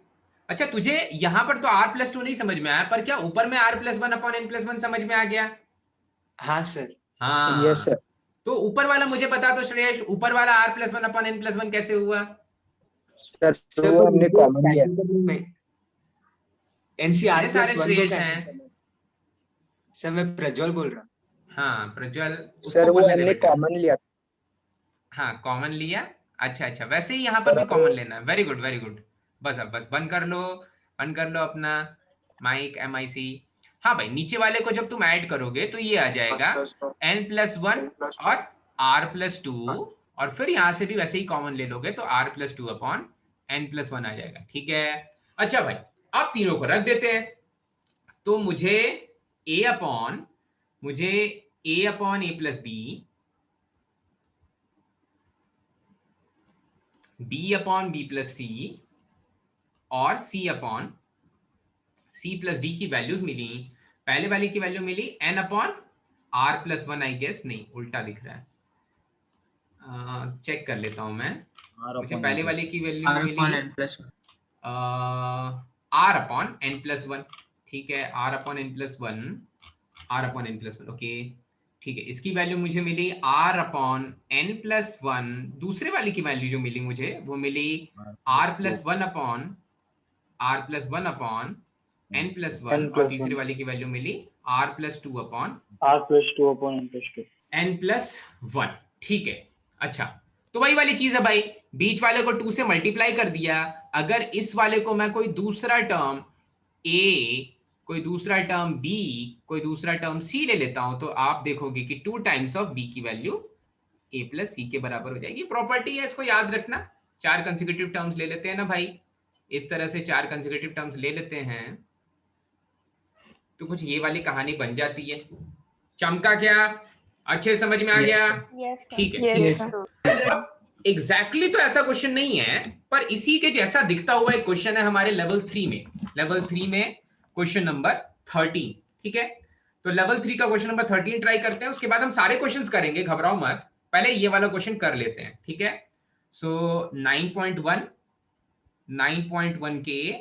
अच्छा तुझे यहाँ पर तो r+2 नहीं समझ में आया, पर क्या ऊपर में r+1/n+1 समझ में आ गया? हाँ सर। हाँ यस सर। तो ऊपर वाला मुझे बता दो श्रेयस, ऊपर वाला r+1/n+1 कैसे हुआ? सर वो हमने कॉमन लिया। NCR सारे +1 श्रेयस को हैं। सर मैं प्रज्वल बोल रहा हूँ। हाँ प्रज्वल, सर वो हमने कॉमन लिया। हाँ कॉमन लिया, अच्छा अच्छा, वैसे ही यहाँ पर भी कॉमन लेना है। Very good very good. बस अब बस बंद कर लो अपना माइक MIC। हाँ भाई नीचे वाले को जब तुम ऐड करोगे तो ये आ जाएगा n+1 और r+2, और फिर यहाँ से भी वैसे ही कॉमन ले लोगे तो r+2/n+1 आ जाएगा, ठीक है। अच्छा भाई अब तीनों को रख देते हैं, तो मुझे a upon a plus b upon b plus c और c upon c plus d की वैल्यूज मिली। पहले वाली की value milli n/r+1, I guess, नहीं उल्टा दिख रहा है, चेक कर लेता हूं मैं। मुझे पहले वाले की वैल्यू मिली r/n+1, ठीक है, r/n+1, ओके ठीक है। इसकी वैल्यू मुझे मिली r/n+1, दूसरे वाले की वैल्यू जो मिली मुझे वो मिली r+1/n+1, और तीसरे वाले की वैल्यू मिली r+2/n+1, ठीक है। अच्छा तो वही वाली चीज है भाई, बीच वाले को 2 से मल्टीप्लाई कर दिया। अगर इस वाले को मैं कोई दूसरा टर्म a, कोई दूसरा टर्म b, कोई दूसरा टर्म c ले लेता हूं, तो आप देखोगे कि 2 टाइम्स ऑफ b की वैल्यू a प्लस c के बराबर हो जाएगी। प्रॉपर्टी है, इसको याद रखना। 4 कंसेक्यूटिव टर्म्स ले लेते हैं ना भाई, इस तरह से 4 कंसेक्यूटिव टर्म्स ले लेते हैं तो कुछ ये वाली कहानी बन जाती है। चमका क्या? अच्छे समझ में आ गया? ठीक है। एग्जैक्टली तो ऐसा क्वेश्चन नहीं है, पर इसी के जैसा दिखता हुआ एक क्वेश्चन है हमारे लेवल 3 में क्वेश्चन नंबर 13, ठीक है। तो लेवल 3 का क्वेश्चन नंबर 13 ट्राई करते हैं, उसके बाद हम सारे क्वेश्चंस करेंगे, घबराओ मत, पहले ये वाला क्वेश्चन कर लेते हैं, ठीक है। सो 9.1 के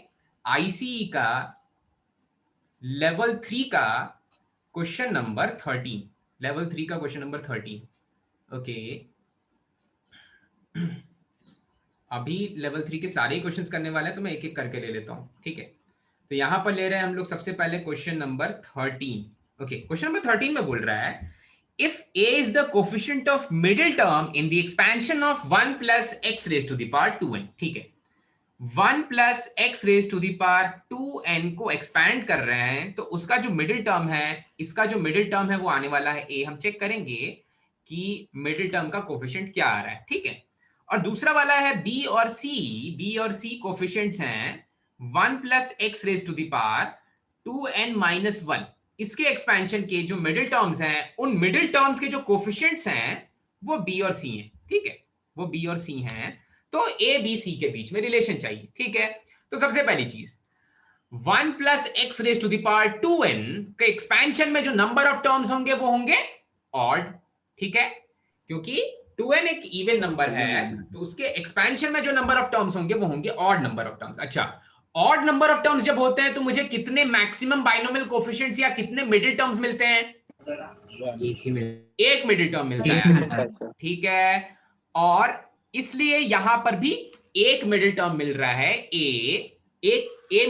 ICE का लेवल 3 का क्वेश्चन नंबर 13, लेवल 3 का क्वेश्चन नंबर 13, ओके। अभी लेवल 3 के सारे क्वेश्चंस करने वाले हैं, तो मैं एक एक करके ले लेता हूं, ठीक है। तो यहां पर ले रहे हैं हम लोग सबसे पहले question number 13, okay. Question number 13 में बोल रहा है if a is the coefficient of middle term in the expansion of 1 plus x raised to the power 2n, ठीक है। 1 plus x raised to the power 2n को एक्सपैंड कर रहे हैं, तो उसका जो मिडिल टर्म है, इसका जो मिडिल टर्म है वो आने वाला है a। हम चेक करेंगे कि मिडिल टर्म का कोफिशिएंट क्या आ रहा है, ठीक है। और दूसरा वाला है b और c कोफिशिएंट्स हैं 1 plus x raised to the power 2n-1। इसके एक्सपेंशन के जो मिडिल टर्म्स हैं, उन मिडिल टर्म्स के जो कोफिशिएंट्स हैं वो b और c हैं, ठीक है, वो b और c हैं। तो a b c के बीच में रिलेशन चाहिए, ठीक है। तो सबसे पहली चीज 1 plus x raised to the power 2n के एक्सपेंशन में जो नंबर ऑफ टर्म्स होंगे वो होंगे ऑड, ठीक है, क्योंकि 2n एक इवन नंबर है, तो उसके एक्सपेंशन में जो नंबर ऑफ टर्म्स होंगे वो होंगे ऑड नंबर ऑफ टर्म्स। अच्छा, ऑड नंबर ऑफ टर्म्स जब होते हैं तो मुझे कितने मैक्सिमम बाइनोमियल कोफिशिएंट्स या कितने मिडिल टर्म्स मिलते हैं? एक मिडिल टर्म मिलता है, ठीक है। और इसलिए यहां पर भी एक मिडिल टर्म मिल रहा है, ए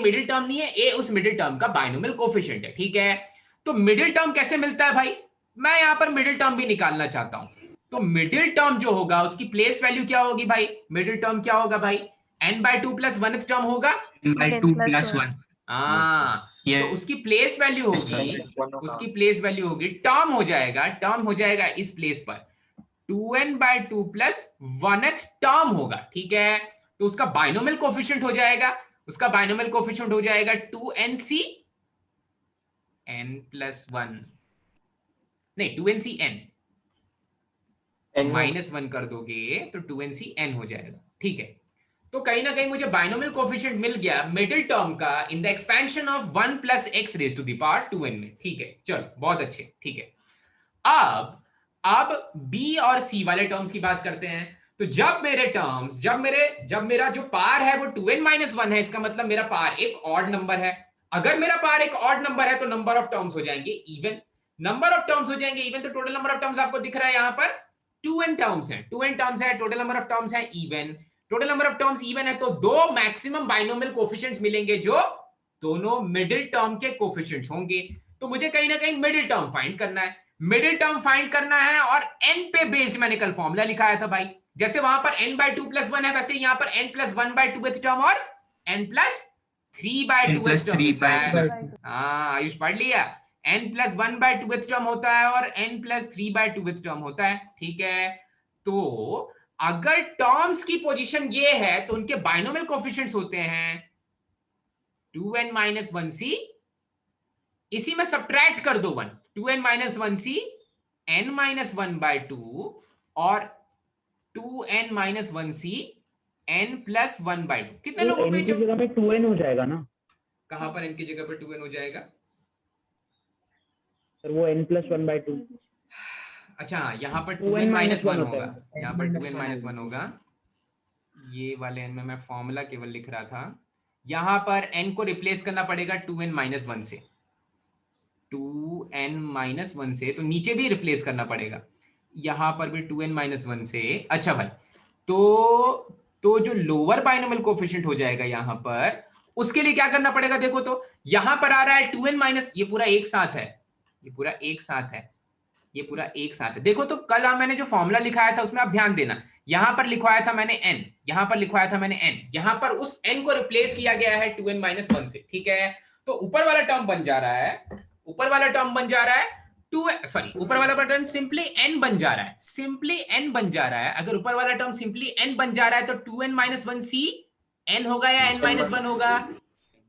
मिडिल टर्म नहीं है, ए उस मिडिल टर्म का बाइनोमियल कोफिशिएंट है, ठीक है। तो मिडिल टर्म कैसे मिलता है भाई? मैं यहां पर मिडिल टर्म भी निकालना चाहता हूं। तो मिडिल टर्म जो होगा उसकी प्लेस वैल्यू क्या होगी भाई? मिडिल टर्म क्या होगा भाई? n/2 + 1th टर्म होगा n/2 + 1। हाँ, तो उसकी प्लेस वैल्यू होगी, टर्म हो जाएगा इस प्लेस पर 2n/2 + 1th टर्म होगा, ठीक है। तो उसका बाइनोमियल कोफिशिएंट हो जाएगा 2nc n+1 नहीं 2nCn -1 कर दोगे तो 2nCn हो जाएगा। ठीक है, तो कहीं ना कहीं मुझे बाइनोमियल कोफिशिएंट मिल गया मिडिल टर्म का in the expansion of 1 + x raised to the power 2n में। ठीक है, चलो बहुत अच्छे। ठीक है, अब b और c वाले टर्म्स की बात करते हैं। तो जब मेरा जो पार है वो 2n - 1 है, इसका मतलब मेरा पार एक ऑड नंबर है। अगर मेरा पार एक ऑड नंबर है तो नंबर ऑफ टर्म्स हो जाएंगे इवन। नंबर ऑफ टर्म्स हो जाएंगे इवन, तो टोटल नंबर ऑफ टर्म्स आपको दिख रहा है यहां पर 2n टर्म्स हैं। 2n टर्म्स है, टोटल नंबर ऑफ टर्म्स है even. Total number of terms even है तो दो मैक्सिमम बाइनोमियल कोफिशिएंट्स मिलेंगे जो दोनों मिडिल टर्म के कोफिशिएंट्स होंगे। तो मुझे कहीं ना कहीं मिडिल टर्म फाइंड करना है, मिडिल टर्म फाइंड करना है। और n पे बेस्ड मैंने कल फॉर्मूला लिखाया था भाई, जैसे वहां पर n/2 + 1 है, वैसे यहां पर n + 1/2th टर्म और n + 3/2th टर्म। हाँ आयुष पढ़ लिया, n + 1/2th टर्म होता है और n + 3/2th टर्म होता है। ठीक है, तो अगर टर्म्स की पोजीशन ये है तो उनके बाइनोमियल कोफिशिएंट्स होते हैं 2n - 1c, इसी में सब्ट्रैक्ट कर दो 1, 2n - 1c n - 1/2 और 2n - 1c n + 1/2। कितने लोगों को की जगह पे 2n हो जाएगा ना? कहां पर n की जगह पर 2n हो जाएगा सर वो n + 1/2। अच्छा, यहाँ पर 2n - 1 होगा, यहाँ पर 2n - 1 होगा। ये वाले n में मैं फॉर्मूला केवल लिख रहा था। यहाँ पर n को रिप्लेस करना पड़ेगा 2n - 1 से, 2n - 1 से, तो नीचे भी रिप्लेस करना पड़ेगा, यहाँ पर भी 2n - 1 से। अच्छा भाई, तो जो लोअर बाइनोमियल कोफिशिएंट हो जाएगा यहाँ पर, उसके लिए क्या करना पड़ेगा? देखो तो यहाँ पर आ रहा है 2n - ये पूरा एक साथ है, ये पूरा एक साथ है, ये पूरा एक साथ है। देखो तो कल मैंने जो फॉर्मूला लिखाया था उसमें आप ध्यान देना, यहां पर लिखवाया था मैंने n, यहां पर लिखवाया था मैंने n, यहां पर उस n को रिप्लेस किया गया है 2n - 1 से। ठीक है, तो ऊपर वाला टर्म बन जा रहा है, ऊपर वाला टर्म बन जा रहा है ऊपर वाला टर्म सिंपली n बन जा रहा है, सिंपली n बन जा रहा है। अगर ऊपर वाला टर्म सिंपली n बन जा रहा है तो 2n - 1c n होगा या n - 1 होगा?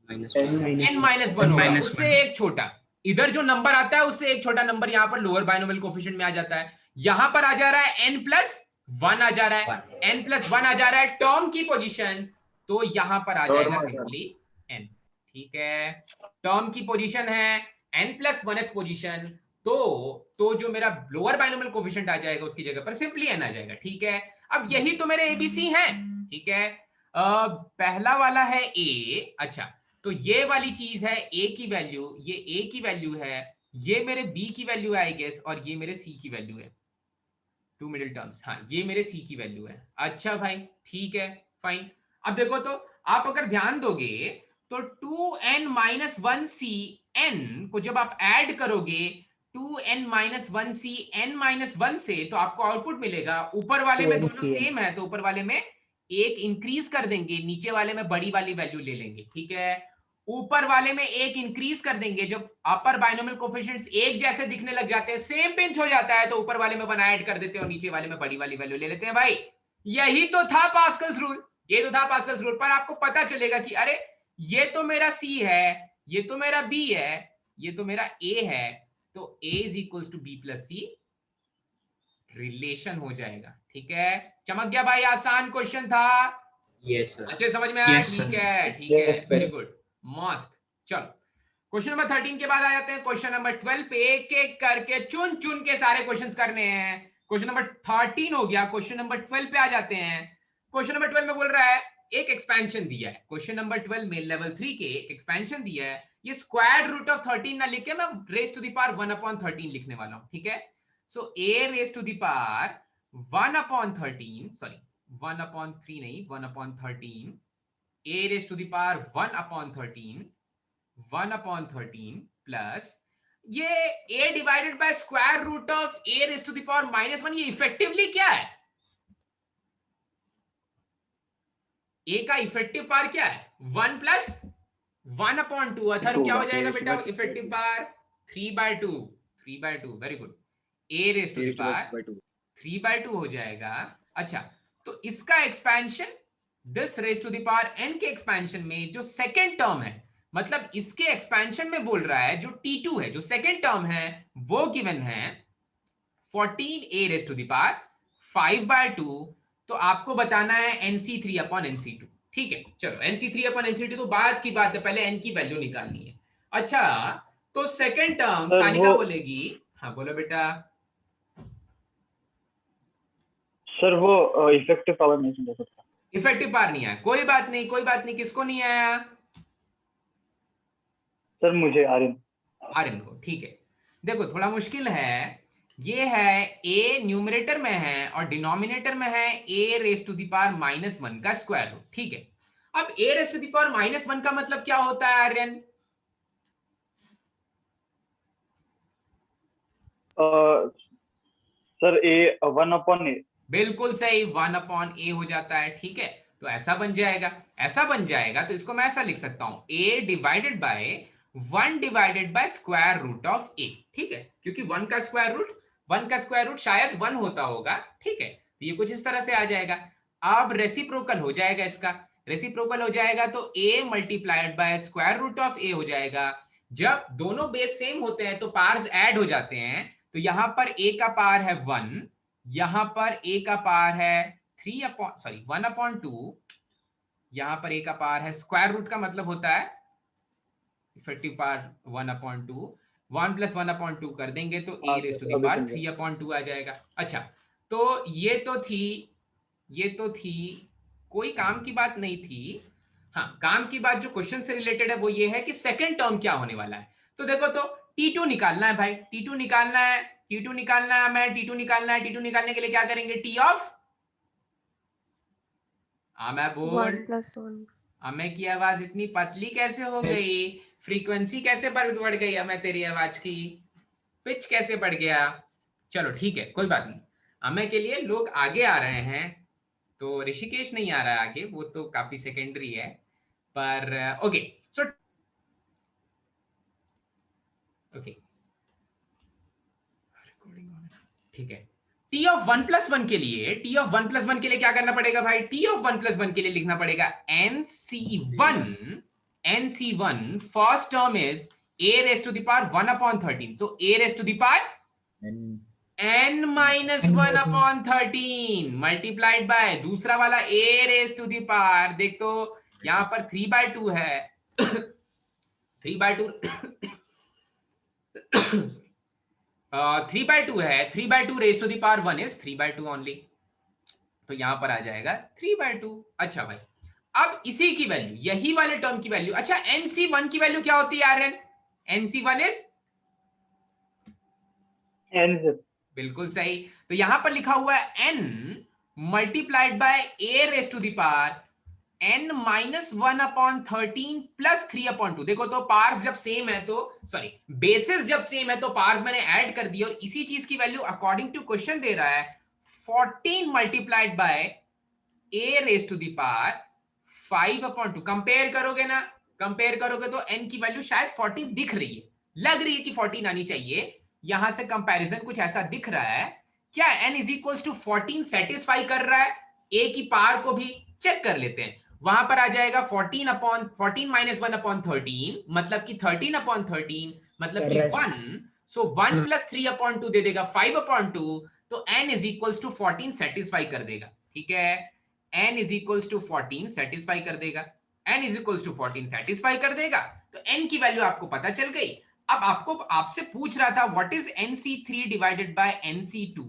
n - 1 होगा, उससे एक छोटा। इधर जो नंबर आता है उससे एक छोटा नंबर यहाँ पर लोअर बाइनोमियल कोफिशिएंट में आ जाता है। यहां पर आ जा रहा है n + 1 आ जा रहा है, n + 1 आ जा रहा है टर्म की पोजीशन, तो यहां पर आ जाएगा सिंपली n। ठीक है, टर्म की पोजीशन है n + 1th पोजीशन, तो जो मेरा लोअर बाइनोमियल कोफिशिएंट आ जाएगा उसकी जगह पर सिंपली n आ जाएगा। ठीक है, अब यही तो मेरे एबीसी हैं। ठीक है, पहला वाला है a। अच्छा, तो ये वाली चीज है a की वैल्यू, ये a की वैल्यू है, ये मेरे b की वैल्यू है आई गेस, और ये मेरे c की वैल्यू है, टू मिडिल टर्म्स। हाँ, ये मेरे c की वैल्यू है। अच्छा भाई, ठीक है, फाइन। अब देखो तो आप अगर ध्यान दोगे तो 2n - 1c n को जब आप ऐड करोगे 2n - 1c n - 1 से, तो आपको आउटपुट मिलेगा। ऊपर वाले में दोनों सेम है तो ऊपर वाले में एक इंक्रीज कर देंगे, नीचे वाले में बड़ी वाली वैल्यू ले लेंगे। ठीक है, ऊपर वाले में एक इंक्रीज कर देंगे, जब अपर बाइनोमियल कोफिशिएंट्स एक जैसे दिखने लग जाते हैं, सेम पिंच हो जाता है, तो ऊपर वाले में 1 ऐड कर देते हैं और नीचे वाले में बड़ी वाली वैल्यू ले लेते हैं। भाई यही तो था पास्कल्स रूल, ये तो था पास्कल्स रूल। पर आपको पता चलेगा कि अरे ये तो मेरा C है, ये तो मेरा B है, ये तो मेरा A है, तो A = B + C रिलेशन हो जाएगा। ठीक है, चमक गया भाई, आसान क्वेश्चन था। यस सर, अच्छे समझ में आया? Yes, sir. ठीक है, ठीक है, वेरी गुड, मस्त। चलो क्वेश्चन नंबर 13 के बाद आ जाते हैं क्वेश्चन नंबर 12 पे। एक एक करके चुन चुन के सारे क्वेश्चंस करने हैं। क्वेश्चन नंबर 13 हो गया, क्वेश्चन नंबर 12 पे आ जाते हैं। क्वेश्चन नंबर 12 में बोल रहा है एक एक्सपेंशन दिया है, क्वेश्चन नंबर 12 में लेवल 3 के एक एक्सपेंशन दिया है। ये स्क्वायर रूट ऑफ 13 ना लिख के मैं रेज़ टू द पावर 1/13 लिखने वाला हूं। ठीक है, so a raise to the power 1/13, sorry 1/3 नहीं, 1/13, a raise to the power 1/13 प्लस ये a divided by square root of a raise to the power -1। ये इफेक्टिवली क्या है? a का इफेक्टिव पावर क्या है? 1 + 1/2। अथर क्या हो जाएगा बेटा effective power? 3/2। Very good, a raise to the power 3/2 हो जाएगा। अच्छा, तो इसका expansion this raise to the power n के एक्सपेंशन में जो सेकेंड टर्म है, मतलब इसके एक्सपेंशन में बोल रहा है जो t2 है, जो सेकेंड टर्म है वो गिवन है 14a race to the power 5/2, तो आपको बताना है NC3 अपॉन NC2। ठीक है, चलो NC3 अपॉन NC2 तो बाद की बात है, पहले n की वैल्यू निकालनी है। अच्छा, तो सेकंड टर्म सानिका बोलेगी, हाँ बोलो बेटा। सर वो इफेक्टिव पावर नहीं समझा सकता। इफेक्टिव पावर नहीं आया, कोई बात नहीं, कोई बात नहीं। किसको नहीं आया? सर मुझे आर्यन को। ठीक है, देखो थोड़ा मुश्किल है। ये है a न्यूमरेटर में है और डिनोमिनेटर में है a raise to the power -1 का स्क्वायर रूट। ठीक है, अब a raise to the power -1 का मतलब क्या होता है आर्यन? Sir a 1/a। बिल्कुल सही, 1/a हो जाता है। ठीक है, तो ऐसा बन जाएगा, ऐसा बन जाएगा। तो इसको मैं ऐसा लिख सकता हूं, a divided by 1 divided by square root of a। ठीक है, क्योंकि 1 का स्क्वायर रूट शायद 1 होता होगा। ठीक है, तो ये कुछ इस तरह से आ जाएगा। अब रेसिप्रोकल हो जाएगा, इसका रेसिप्रोकल हो जाएगा तो a multiplied by square root of a हो जाएगा। जब दोनों बेस सेम होते हैं तो पावर्स ऐड हो जाते हैं। तो यहां पर a का पावर है 1, यहां पर a का पावर है 1/2, यहां पर a का पावर है स्क्वायर रूट का मतलब होता है इफेक्टिव पावर 1/2, 1 + 1/2 कर देंगे तो a raise to the power 3/2 आ जाएगा। अच्छा, तो ये तो थी कोई काम की बात नहीं थी। हाँ, काम की बात जो क्वेश्चन से रिलेटेड है वो ये है कि सेकंड टर्म क्या होने वाला है। तो देखो, तो T2 निकालना है भाई, T2 निकालना है, T2 निकालना है हमें, T2 निकालना है। T2 निकालने के लिए क्या करेंगे? T ऑफ मैं बोल 1 + 1। हमें की आवाज इतनी पतली कैसे हो गई? फ्रीक्वेंसी कैसे बढ़ गई हमें? तेरी आवाज की पिच कैसे बढ़ गया? चलो ठीक है, कोई बात नहीं। हमें के लिए लोग आगे आ रहे हैं, तो ऋषिकेश नहीं आ रहा है आगे, वो तो काफी सेकेंडरी है। पर ओके, सो ओके, ठीक है। T ऑफ 1 + 1 के लिए, T ऑफ 1 + 1 के लिए क्या करना पड़ेगा भाई? T ऑफ 1 + 1 के लिए लिखना पड़ेगा NC1 first term is a raise to the power 1/13, so a raise to the power n - 1/13 multiplied by दूसरा वाला a raise to the power, देख तो यहां पर 3/2 है 3/2 3/2 है, 3/2 raise to the power 1 is 3/2 only, तो यहां पर आ जाएगा 3/2। अच्छा भाई, अब इसी की वैल्यू, यही वाले टर्म की वैल्यू, अच्छा NC1 की वैल्यू क्या होती है आर्यन? NC1 is n। बिल्कुल सही, तो यहां पर लिखा हुआ है n multiplied by a raise to the power n - 1/13 + 3/2। देखो, तो पार्स जब सेम है तो बेसिस जब सेम है तो पार्स मैंने ऐड कर दी, और इसी चीज की वैल्यू अकॉर्डिंग टू क्वेश्चन दे रहा है 14 multiplied by a raise to the power 5/2। Compare करोगे ना, कंपेयर करोगे तो n की वैल्यू शायद 14 दिख रही है, लग रही है कि 14 आनी चाहिए। यहां से कंपैरिजन कुछ ऐसा दिख रहा है। क्या n = 14 सेटिस्फाई कर रहा है? a की पावर को भी चेक कर लेते हैं। वहां पर आ जाएगा 14 - 1/13, मतलब कि 13/13, मतलब कि 1, सो 1 + 3/2 दे देगा 5/2, तो n = 14 सेटिस्फाई कर देगा। ठीक है, n = 14 सेटिस्फाई कर देगा, n = 14 सेटिस्फाई कर देगा, तो n की वैल्यू आपको पता चल गई। अब आपसे पूछ रहा था what is NC3 divided by NC2,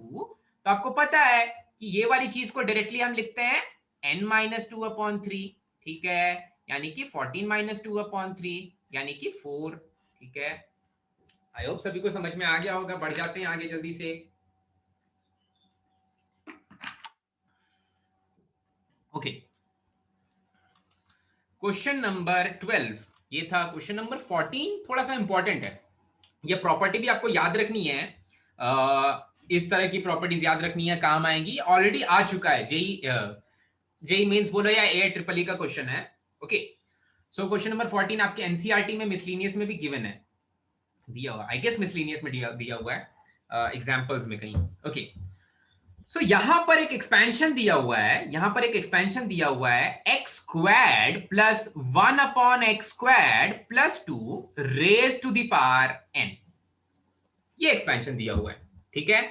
तो आपको पता है कि ये वाली चीज को डायरेक्टली हम लिखते हैं n - 2/3। ठीक है, यानी कि 14 - 2/3 यानी कि 4। ठीक है, आई होप सभी को समझ में आ गया होगा। बढ़ जाते हैं आगे जल्दी से। ओके, क्वेश्चन नंबर 12 ये था। क्वेश्चन नंबर 14 थोड़ा सा इंपॉर्टेंट है, ये प्रॉपर्टी भी आपको याद रखनी है। इस तरह की प्रॉपर्टीज याद रखनी है, काम आएंगी। ऑलरेडी आ चुका है जेई मेंस बोलो या AIEEE का क्वेश्चन है। ओके, सो क्वेश्चन नंबर 14 आपके एनसीईआरटी में मिसलेनियस में भी गिवन है, दिया हुआ, आई गेस मिसलेनियस में दिया हुआ है, एग्जांपल्स में कहीं। ओके, सो यहां पर एक एक्सपेंशन दिया हुआ है, यहां पर एक एक्सपेंशन दिया हुआ है x² + 1/x² + 2 raise to the power n, ये एक्सपेंशन दिया हुआ है। ठीक है,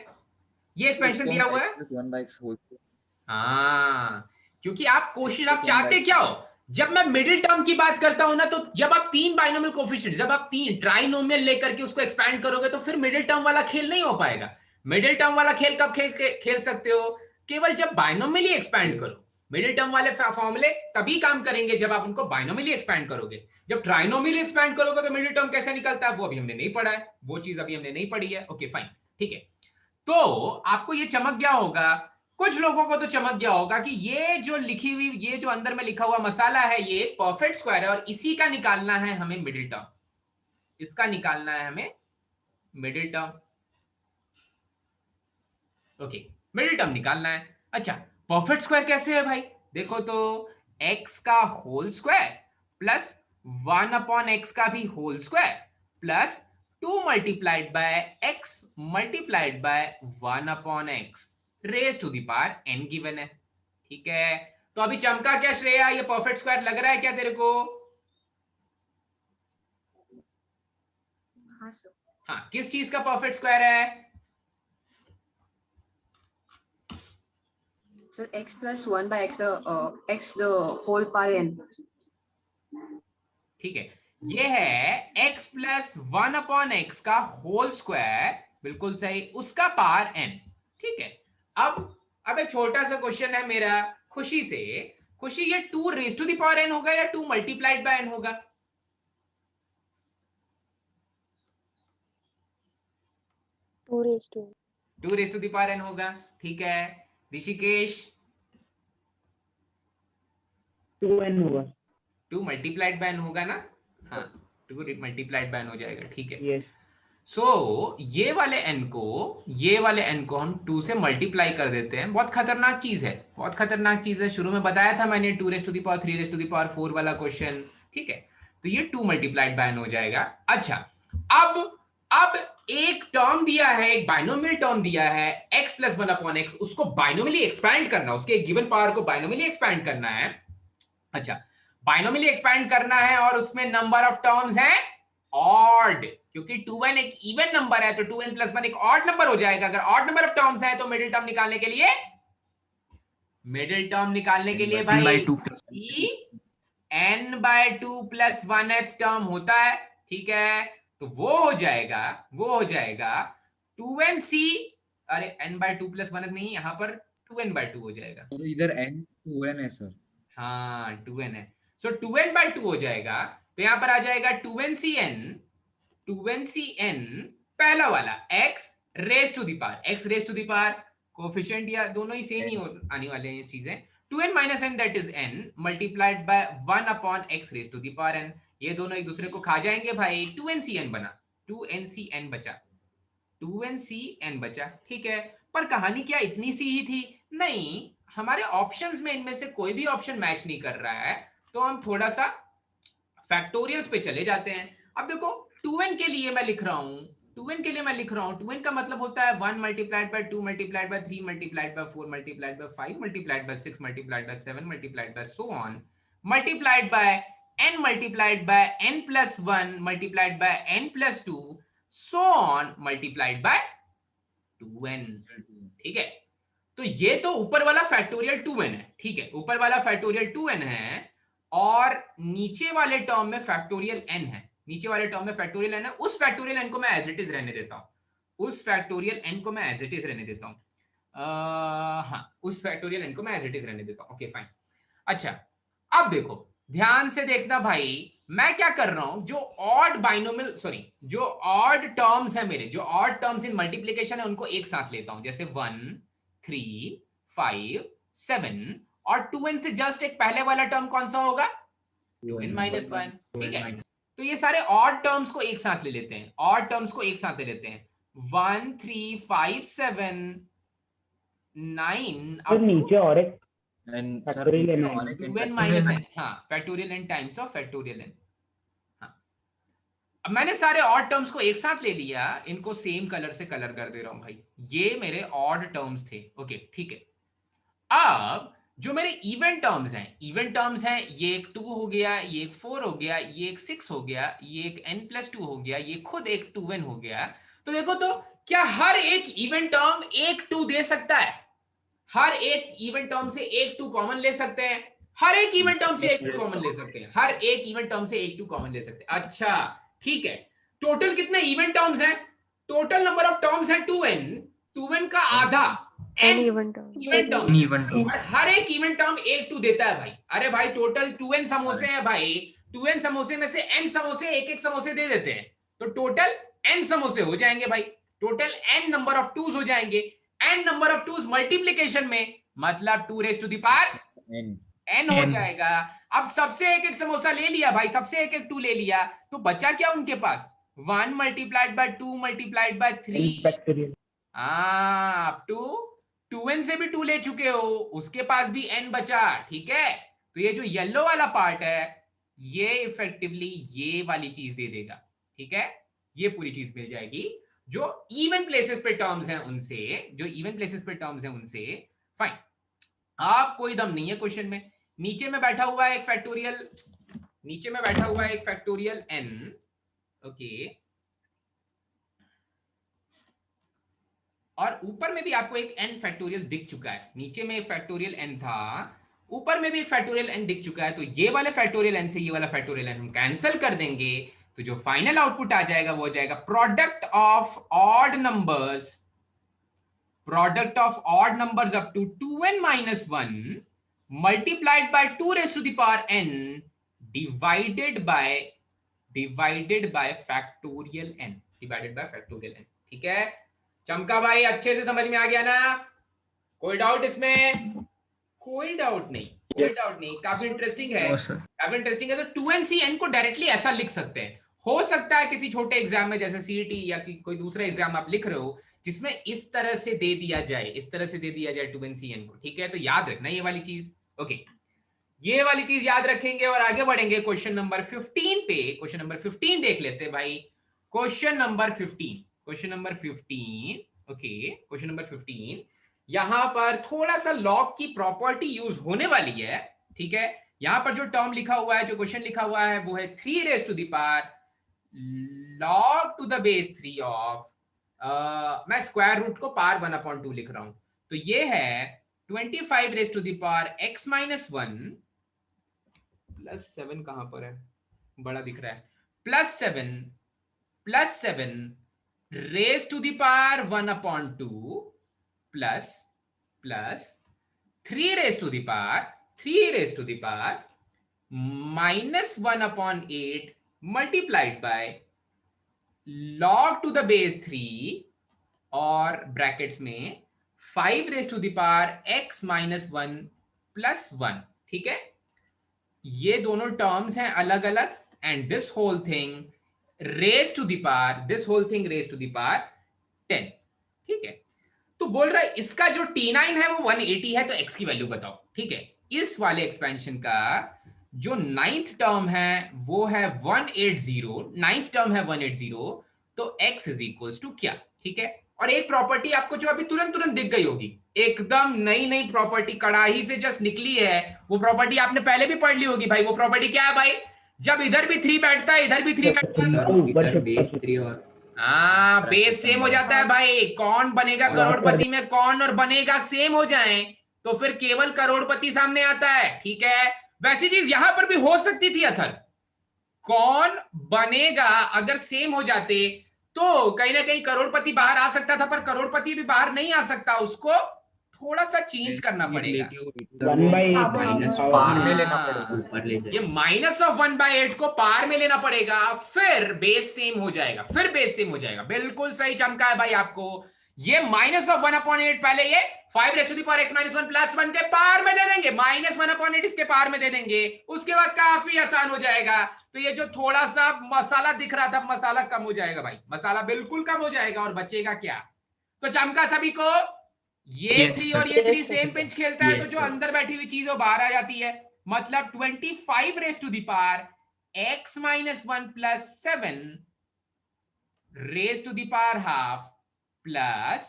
ये एक्सपेंशन दिया हुआ है। +1 by x whole square। हाँ, क्योंकि आप क्वेश्चन आप X चाहते by क्या हो, जब मैं मिडिल टर्म की बात करता हूं ना, तो जब आप तीन बाइनोमियल कोफिशिएंट, जब आप तीन ट्राइनोमियल लेकर के उसको एक्सपैंड करोगे तो फिर मिडिल टर्म वाला खेल नहीं हो पाएगा। मिडिल टर्म वाला खेल कब खेल सकते हो, केवल जब बाइनोमियली एक्सपैंड करो। मिडिल टर्म वाले फॉर्मूले तभी काम करेंगे जब आप उनको बाइनोमियली एक्सपैंड करोगे। जब ट्राइनोमियली एक्सपैंड करोगे तो मिडिल टर्म कैसे निकलता है वो अभी हमने नहीं पढ़ा है, वो चीज अभी हमने नहीं पढ़ी है। ओके फाइन, ठीक है। तो आपको ये चमक गया होगा, कुछ लोगों को तो चमक गया होगा कि ये जो लिखी हुई, ये जो अंदर में लिखा हुआ मसाला है, ये एक परफेक्ट स्क्वायर है और इसी का निकालना है हमें मिडिल टर्म, इसका निकालना है हमें middle term. Okay, middle term निकालना है। अच्छा, परफेक्ट स्क्वायर कैसे है भाई, देखो तो x का होल स्क्वायर प्लस 1/x का भी whole square plus 2 multiplied by x multiplied by 1/x raise to the power n given है। ठीक है, तो अभी चमका क्या श्रेया, ये परफेक्ट स्क्वायर लग रहा है क्या तेरे को? हाँ सर। हाँ, किस चीज का परफेक्ट स्क्वायर है? Sir x plus 1 by x the whole power n। ठीक है, ये है x प्लस 1/x का होल स्क्वायर, बिल्कुल सही, उसका पावर n। ठीक है, अब एक छोटा सा क्वेश्चन है मेरा खुशी से, खुशी ये 2 raise to the power n होगा या 2 मल्टीप्लाइड बाय n होगा? 2 raised to 2 raise to the power n होगा। ठीक है, ऋषिकेश 2n होगा। 2 मल्टीप्लाइड बाय n होगा ना? हाँ, 2 मल्टीप्लाइड बाय n हो जाएगा। ठीक है, यस। सो ये वाले n को हम 2 से मल्टीप्लाई कर देते हैं। बहुत खतरनाक चीज है, बहुत खतरनाक चीज है। शुरू में बताया था मैंने 2 raise to the power 3 raise to the power 4 वाला क्वेश्चन। ठीक है, तो ये 2 मल्टीप्लाइड बाय n हो जाएगा। अच्छा, अब एक टर्म दिया है, एक बाइनोमियल टर्म दिया है x प्लस 1/x, उसको बाइनोमियली एक्सपैंड करना, उसके एक गिवन पावर को बाइनोमियली एक्सपैंड करना है। अच्छा, बाइनोमियली एक्सपैंड करना है और उसमें नंबर ऑफ टर्म्स हैं ऑड, क्योंकि 2n एक इवन नंबर है तो 2n प्लस 1 एक ऑड नंबर हो जाएगा। अगर ऑड नंबर ऑफ टर्म्स हैं तो मिडिल टर्म निकालने के लिए भाई n/2 प्लस 1th टर्म होता है। ठीक है, तो वो हो जाएगा 2nc, अरे n/2 प्लस 1 नहीं, यहां पर 2n/2 हो जाएगा। तो इधर n 2n है सर। हाँ 2n है, सो 2n/2 हो जाएगा। तो यहां पर आ जाएगा 2ncn पहला वाला x raise to the power, coefficient या दोनों ही सेम ही आने वाले हैं चीजें। 2n minus n that is n multiplied by 1/x raise to the power n, ये दोनों एक दूसरे को खा जाएंगे भाई। 2ncn बना, 2ncn बचा। ठीक है, पर कहानी क्या इतनी सी ही थी? नहीं, हमारे ऑप्शंस में इनमें से कोई भी ऑप्शन मैच नहीं कर रहा है, तो हम थोड़ा सा फैक्टोरियल्स पे चले जाते हैं। अब देखो 2n के लिए मैं लिख रहा हूं, 2n का मतलब होता है 1 multiplied by 2 multiplied by 3 multiplied bye 4 multiplied by 5 multiplied by 6 multiplied by 7 multiplied by so on multiplied by n multiplied by n plus 1 multiplied by n plus 2 so on multiplied by 2n। ठीक है, तो ये तो ऊपर वाला फैक्टोरियल 2n है। ठीक है, ऊपर वाला फैक्टोरियल 2n है और नीचे वाले टर्म में फैक्टोरियल n है। उस फैक्टोरियल n को मैं एज इट इज रहने देता हूं, उस फैक्टोरियल n को मैं एज इट इज रहने देता हूं। Okay fine. अच्छा, अब देखो ध्यान से देखना भाई, मैं क्या कर रहा हूं, जो ऑड टर्म्स है मेरे, जो ऑड टर्म्स इन मल्टीप्लिकेशन है उनको एक साथ लेता हूं, जैसे 1 3 5 7 और 2n से जस्ट एक पहले वाला टर्म कौन सा होगा? 2n minus 1। ठीक है, तो ये सारे ऑड टर्म्स को एक साथ ले लेते हैं, 1 3 5 7 9 तो नीचे और एक फैक्टोरियल n माइनस n, हाँ factorial n times of factorial n। हाँ, अब मैंने सारे ऑड टर्म्स को एक साथ ले लिया, इनको सेम कलर से कलर कर दे रहा हूं भाई, ये मेरे ऑड टर्म्स थे। ओके ठीक है, अब जो मेरे इवन टर्म्स हैं, ये एक 2 हो गया, ये एक 4 हो गया, ये एक 6 हो गया, ये एक n+2 हो गया, ये खुद एक 2n हो गया। तो देखो तो क्या हर एक इवन टर्म एक 2 दे सकता है? हर एक इवन टर्म से एक 2 कॉमन ले सकते हैं, हर एक इवन टर्म से एक 2 कॉमन ले सकते हैं, हर एक इवन टर्म से एक 2 कॉमन ले सकते हैं। अच्छा ठीक है, टोटल कितने इवन टर्म्स हैं? टोटल नंबर ऑफ टर्म्स है 2n, 2n का आधा n even term even term, even term और हर एक इवन टर्म एक 2 देता है भाई। अरे भाई टोटल 2n समोसे हैं भाई, 2n समोसे में से n समोसे एक एक समोसे दे देते हैं, तो टोटल n समोसे हो जाएंगे भाई, total n number of 2s हो जाएंगे। n number of 2s multiplication में मतलब 2 raise to the power n हो जाएगा। अब सबसे एक एक समोसा ले लिया भाई, सबसे एक एक 2 ले लिया, तो बचा क्या उनके पास? 1 multiplied by 2 multiplied by 3, up to 2n से भी 2 ले चुके हो, उसके पास भी n बचा। ठीक है, तो ये जो येलो वाला पार्ट है ये इफेक्टिवली ये वाली चीज दे देगा। ठीक है, ये पूरी चीज मिल जाएगी जो इवन प्लेसेस पे टर्म्स हैं उनसे, जो इवन प्लेसेस पे टर्म्स हैं उनसे। फाइन, आप कोई दम नहीं है क्वेश्चन में। नीचे में बैठा हुआ है एक फैक्टोरियल, नीचे में बैठा हुआ है एक फैक्टोरियल n, ओके, और ऊपर में भी आपको एक n फैक्टोरियल दिख चुका है। नीचे में एक फैक्टोरियल n था, ऊपर में भी एक फैक्टोरियल n दिख चुका है, तो ये वाले फैक्टोरियल n से ये वाला फैक्टोरियल n हम कैंसिल कर देंगे, तो जो फाइनल आउटपुट आ जाएगा वो हो जाएगा product of odd numbers, product of odd numbers up to 2n minus 1 multiplied by 2 raised to the power n divided by factorial n, divided by factorial n। ठीक है चमका भाई, अच्छे से समझ में आ गया ना? कोई डाउट इसमें? कोई डाउट नहीं, कोई डाउट नहीं, काफी इंटरेस्टिंग है, काफी इंटरेस्टिंग है। तो 2n को डायरेक्टली ऐसा लिख सकते हैं। हो सकता है किसी छोटे एग्जाम में जैसे सीईटी या कोई दूसरा एग्जाम आप लिख रहे हो जिसमें इस तरह से दे दिया जाए, इस तरह से दे दिया जाए 2n को। ठीक है, तो याद रखना ये वाली चीज, ओके, ये वाली चीज याद रखेंगे और आगे बढ़ेंगे क्वेश्चन नंबर 15 पे। क्वेश्चन नंबर 15 देख लेते हैं भाई। Question number 15, question number 15, okay, question number 15, यहां पर थोड़ा सा लॉग की प्रॉपर्टी यूज होने वाली है। ठीक है, यहां पर जो टर्म लिखा हुआ है, जो क्वेश्चन लिखा हुआ है वो है 3 raised to the power log to the base 3 of, मैं स्क्वायर रूट को पावर 1/2 लिख रहा हूं, तो ये है 25 raised to the power x minus 1 plus 7, कहां पर है, बड़ा दिख रहा है, plus 7 raised to the power 1/2 plus 3 raised to the power minus 1/8 multiplied by log to the base 3 और ब्रैकेट्स में 5 raised to the power x minus 1 plus 1। ठीक है, ये दोनों टर्म्स हैं अलग अलग, and this whole thing raised to the power, this whole thing raised to the power 10। ठीक है, तो बोल रहा है इसका जो t9 है वो 180 है, तो x की वैल्यू बताओ। ठीक है, इस वाले एक्सपेंशन का जो 9th टर्म है वो है 180, 9th टर्म है 180, तो x इज इक्वल्स टू क्या? ठीक है, और एक प्रॉपर्टी आपको जो अभी तुरंत दिख गई होगी, एकदम नई प्रॉपर्टी कड़ाही से जस्ट निकली है, वो प्रॉपर्टी आपने पहले भी पढ़ ली होगी भाई। वो प्रॉपर्टी क्या है भाई? जब इधर भी 3 बैठता है इधर भी 3 बैठता है, इधर बेस 3 और हाँ बेस सेम हो जाता है भाई। कौन बनेगा करोड़पति में, कौन और बनेगा सेम हो जाए तो फिर केवल करोड़पति सामने आता है। ठीक है, वैसी चीज यहां पर भी हो सकती थी अथर, कौन बनेगा अगर सेम हो जाते तो कहीं ना कहीं करोड़पति बाहर आ सकता था, पर करोड़पति भी बाहर नहीं आ सकता, उसको थोड़ा सा चेंज करना पड़ेगा। ये माइनस ऑफ 1/8 को पार में लेना पड़ेगा, फिर बेस सेम हो जाएगा, फिर बेस सेम हो जाएगा। बिल्कुल सही चमका है भाई आपको। ये माइनस ऑफ 1/8 पहले ये 5 raised to the power x minus 1 plus 1 के पार में दे देंगे, माइनस 1/8 इसके पार में दे देंगे, उसके बाद काफी आसान हो जाएगा। तो ये जो थोड़ा सा मसाला दिख रहा था, मसाला कम हो जाएगा भाई, मसाला बिल्कुल कम हो जाएगा, और बचेगा क्या? तो चमका सभी को, ये 3 और ये 3 सेम पिंच खेलता है, तो जो अंदर बैठी हुई चीज वो बाहर आ जाती है। मतलब 25 raised to the power x minus 1 plus 7 raised to the power half plus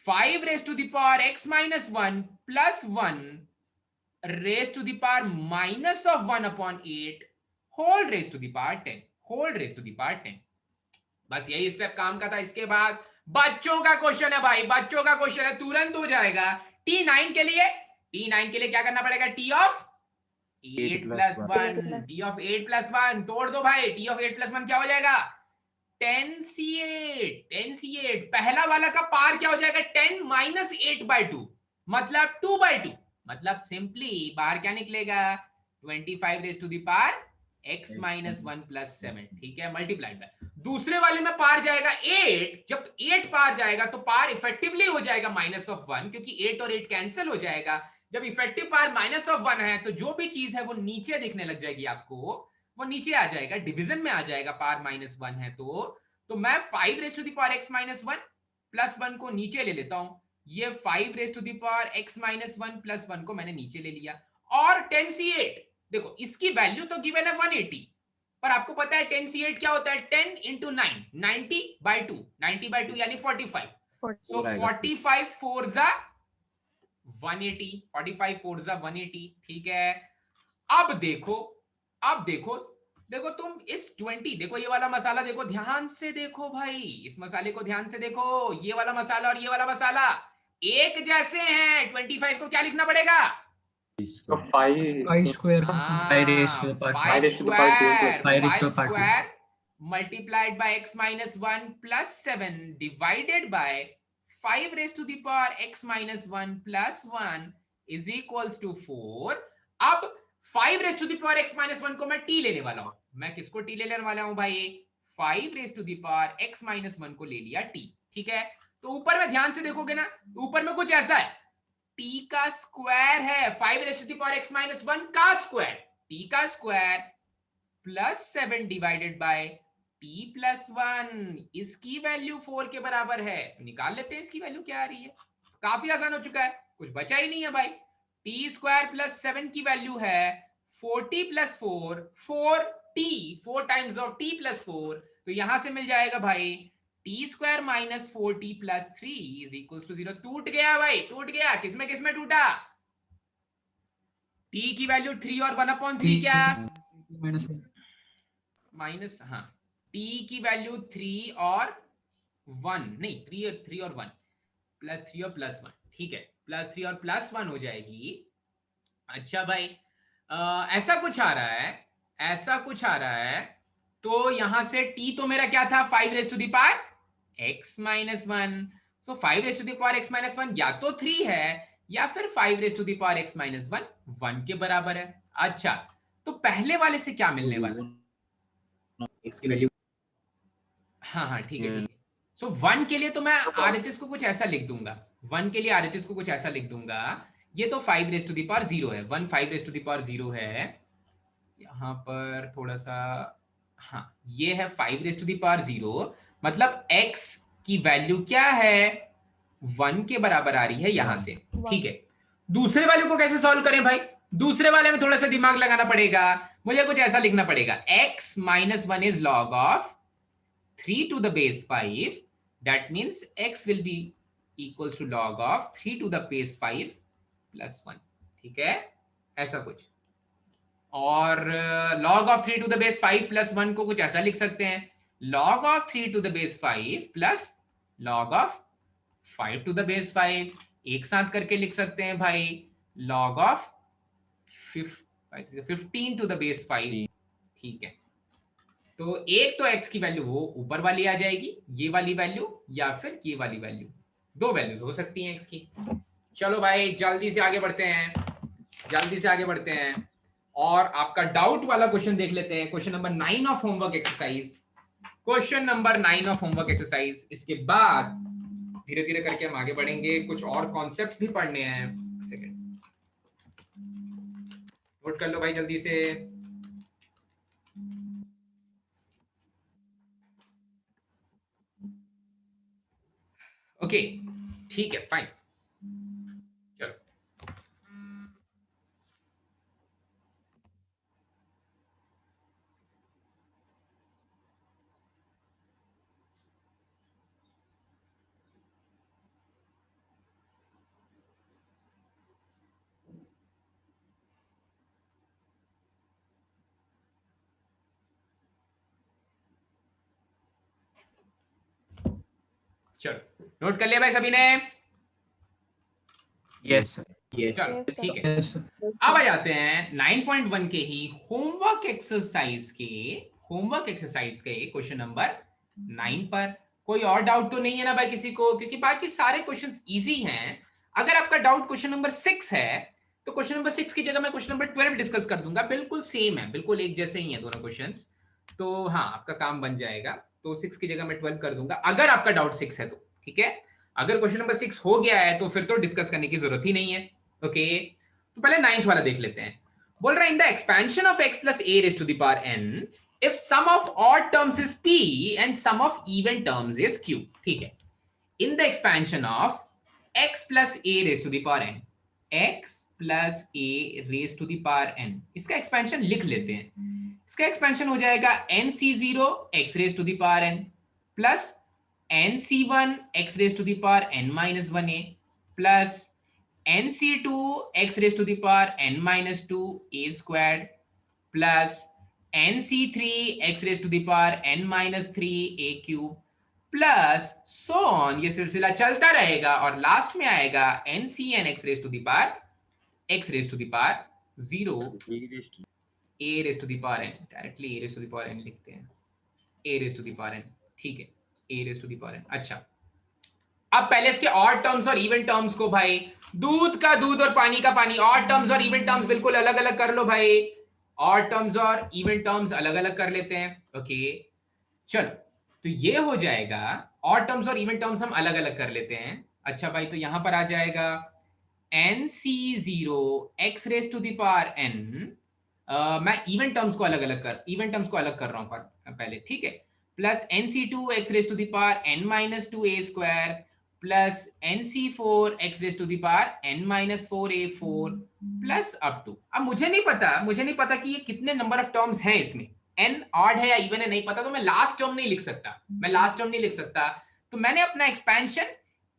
5 raised to the power x minus 1 plus 1 raised to the power minus of 1/8 whole raised to the power 10, whole raised to the power 10। बस यही स्टेप काम का था। इसके बाद बच्चों का क्वेश्चन है भाई, बच्चों का क्वेश्चन है, तुरंत हो जाएगा। T9 के लिए, T9 के लिए क्या करना पड़ेगा? T of 8 plus 1, T of 8 plus 1 तोड़ दो भाई। T ऑफ 8 प्लस 1 क्या हो जाएगा? 10C8, 10C8। पहला वाला का पार क्या हो जाएगा? 10 माइनस 8/2 मतलब 2/2, मतलब सिंपली बाहर क्या निकलेगा? 25 raise to the power x minus 1 plus 7, ठीक है, मल्टीप्लाइड बाय। दूसरे वाले में पार जाएगा 8, जब 8 पार जाएगा तो पार इफेक्टिवली हो जाएगा -1, क्योंकि 8 और 8 कैंसिल हो जाएगा। जब इफेक्टिव पार -1 है तो जो भी चीज है वो नीचे दिखने लग जाएगी आपको, वो नीचे आ जाएगा, डिवीजन में आ जाएगा। पार -1 है तो मैं 5 raise to the power x minus 1 plus 1 को नीचे ले लेता हूं। ये 5 raise to the power x minus 1 plus 1 को मैंने नीचे ले लिया। और 10C8 देखो, इसकी वैल्यू तो गिवन है 180, पर आपको पता है 10C8 क्या होता है? 10 इंटू 9, 90/2, 90/2 यानी 45। सो 45 4 जा 180, 45 4 जा 180, ठीक है। अब देखो, अब देखो, देखो तुम इस 20, देखो ये वाला मसाला देखो, ध्यान से देखो भाई, इस मसाले को ध्यान से देखो। ये वाला मसाला और ये वाला मसाला एक जैसे हैं। 25 को क्या लिखना पड़ेगा? तो 5 square multiplied by x minus 1 plus 7 divided by 5 raise to the power x minus 1 plus 1 is equals to 4। अब 5 raise to the power x minus 1 को मैं t लेने वाला हूं। मैं किसको t लेने वाला हूं भाई? 5 raise to the power x minus 1 को ले लिया t, ठीक है। तो ऊपर में ध्यान से देखोगे ना, ऊपर में कुछ ऐसा है, t का स्क्वायर है, 5 raise to the power x minus 1 का स्क्वायर, t का square plus 7 divided by t plus 1, इसकी वैल्यू 4 के बराबर है। तो निकाल लेते हैं इसकी वैल्यू क्या आ रही है। काफी आसान हो चुका है, कुछ बचा ही नहीं है भाई। t स्क्वायर प्लस 7 की वैल्यू है 4t plus 4, 4t, 4 times of t plus 4। तो यहां से मिल जाएगा भाई t square minus 4t plus 3 is equal to 0। टूट गया भाई, टूट गया। किसमें किसमें टूटा? t की वैल्यू 3 और 1/3 क्या? माइनस, हाँ, t की वैल्यू 3 और 1, नहीं 3 और 1, प्लस 3 और प्लस 1, ठीक है, प्लस 3 और प्लस 1 हो जाएगी। अच्छा भाई, ऐसा कुछ आ रहा है, ऐसा कुछ आ रहा है। तो यहां से t तो मेरा क्या था? 5 raise to the power x minus 1। So 5 raise to the power x minus 1 या तो 3 है या फिर 5 raise to the power x minus 1 1 के बराबर है। अच्छा, तो पहले वाले से क्या मिलने वाला? x की वैल्यू, हाँ हाँ ठीक है, ठीक है। सो 1 के लिए तो मैं RHS को कुछ ऐसा लिख दूंगा, 1 के लिए RHS को कुछ ऐसा लिख दूंगा। ये तो 5 रेज टू द पावर 0 है, 1 5 रेज टू द पावर 0 है। यहाँ पर थोड़ा सा, हाँ, ये है 5 रेज टू द पावर 0, मतलब x की वैल्यू क्या है? 1 के बराबर आ रही है यहां से, ठीक है। दूसरे वाले को कैसे सॉल्व करें भाई? दूसरे वाले में थोड़ा सा दिमाग लगाना पड़ेगा। मुझे कुछ ऐसा लिखना पड़ेगा, x minus 1 is log of 3 to the base 5, that means x will be equals to log of 3 to the base 5 plus 1, ठीक है, ऐसा कुछ। और log of 3 to the base 5 plus 1 को कुछ ऐसा लिख सकते हैं, log of 3 to the base 5 plus log of 5 to the base 5, एक साथ करके लिख सकते हैं भाई, log of 15 to the base 5, ठीक है। तो एक तो x की वैल्यू वो ऊपर वाली आ जाएगी, ये वाली वैल्यू, या फिर ये वाली वैल्यू, दो वैल्यूज हो सकती हैं x की। चलो भाई जल्दी से आगे बढ़ते हैं, जल्दी से आगे बढ़ते हैं और आपका डाउट वाला क्वेश्चन देख लेते हैं। Question number 9 of homework exercise, question number 9 of homework exercise. इसके बाद धीरे धीरे करके हम आगे बढ़ेंगे, कुछ और कॉन्सेप्ट भी पढ़ने हैं। सेकंड नोट कर लो भाई जल्दी से। ओके, ठीक है, फाइन, चलो। चलो नोट कर लिया भाई सभी ने? Yes sir. चलो Yes, sir. ठीक है। Yes, sir. Yes, अब आ sir. जाते हैं 9.1 के ही होमवर्क एक्सरसाइज के क्वेश्चन नंबर 9 पर। कोई और डाउट तो नहीं है ना भाई किसी को? क्योंकि बाकी सारे क्वेश्चंस इजी हैं। अगर आपका डाउट क्वेश्चन नंबर 6 है तो क्वेश्चन नंबर 6 की जगह मैं क्वेश्चन नंबर 12 डिस्कस कर दूंगा। बिल्कुल सेम है, बिल्कुल एक जैसे ही है दोनों क्वेश्चंस। तो हाँ, आपका काम बन जाएगा। तो 6 की जगह मैं 12 कर दूंगा अगर आपका डाउट 6 है तो। ठीक है, अगर क्वेश्चन नंबर 6 हो गया है तो फिर तो डिस्कस करने की जरूरत ही नहीं है। ओके, तो पहले 9th वाला देख लेते हैं। बोल रहा है in the expansion of x plus a raised to the power n if sum of odd terms is p and sum of even terms is q। ठीक है, in the expansion of x plus a raised to the power n, x plus a raised to the power n, इसका एक्सपेंशन लिख लेते हैं। इसका एक्सपेंशन हो जाएगा nc0 x raised to the power n plus nc1 x raised to the power n minus 1a plus nc2 x raised to the power n minus 2 a squared plus nc3 x raised to the power n minus 3 a cube plus so on, ये सिलसिला चलता रहेगा और लास्ट में आएगा ncn x raised to the power x raised to the power 0 a raised to the power n, directly a raised to the power n लिखते हैं, a raised to the power n। ठीक है, a raised to the power n। अच्छा, अब पहले इसके ऑड टर्म्स और इवन टर्म्स को भाई, दूध का दूध और पानी का पानी, ऑड टर्म्स और इवन टर्म्स बिल्कुल अलग अलग कर लो भाई। ऑड टर्म्स और इवन टर्म्स अलग अलग कर लेते हैं। ओके चलो, तो ये हो जाएगा ऑड टर्म्स और इवन टर्म्स हम अलग अलग कर लेते हैं। अच्छा भाई, तो यहां पर आ जाएगा nc0 x raised to the power n, मैं इवन टर्म्स को अलग कर रहा हूं पहले। ठीक है, plus nc2 x raised to the power n minus 2a square plus nc4 x raised to the power n minus 4a4 plus up to, अब मुझे नहीं पता कि ये कितने नंबर ऑफ टर्म्स हैं इसमें, n ऑड है या इवन है नहीं पता, तो मैं लास्ट टर्म नहीं लिख सकता। तो मैंने अपना एक्सपेंशन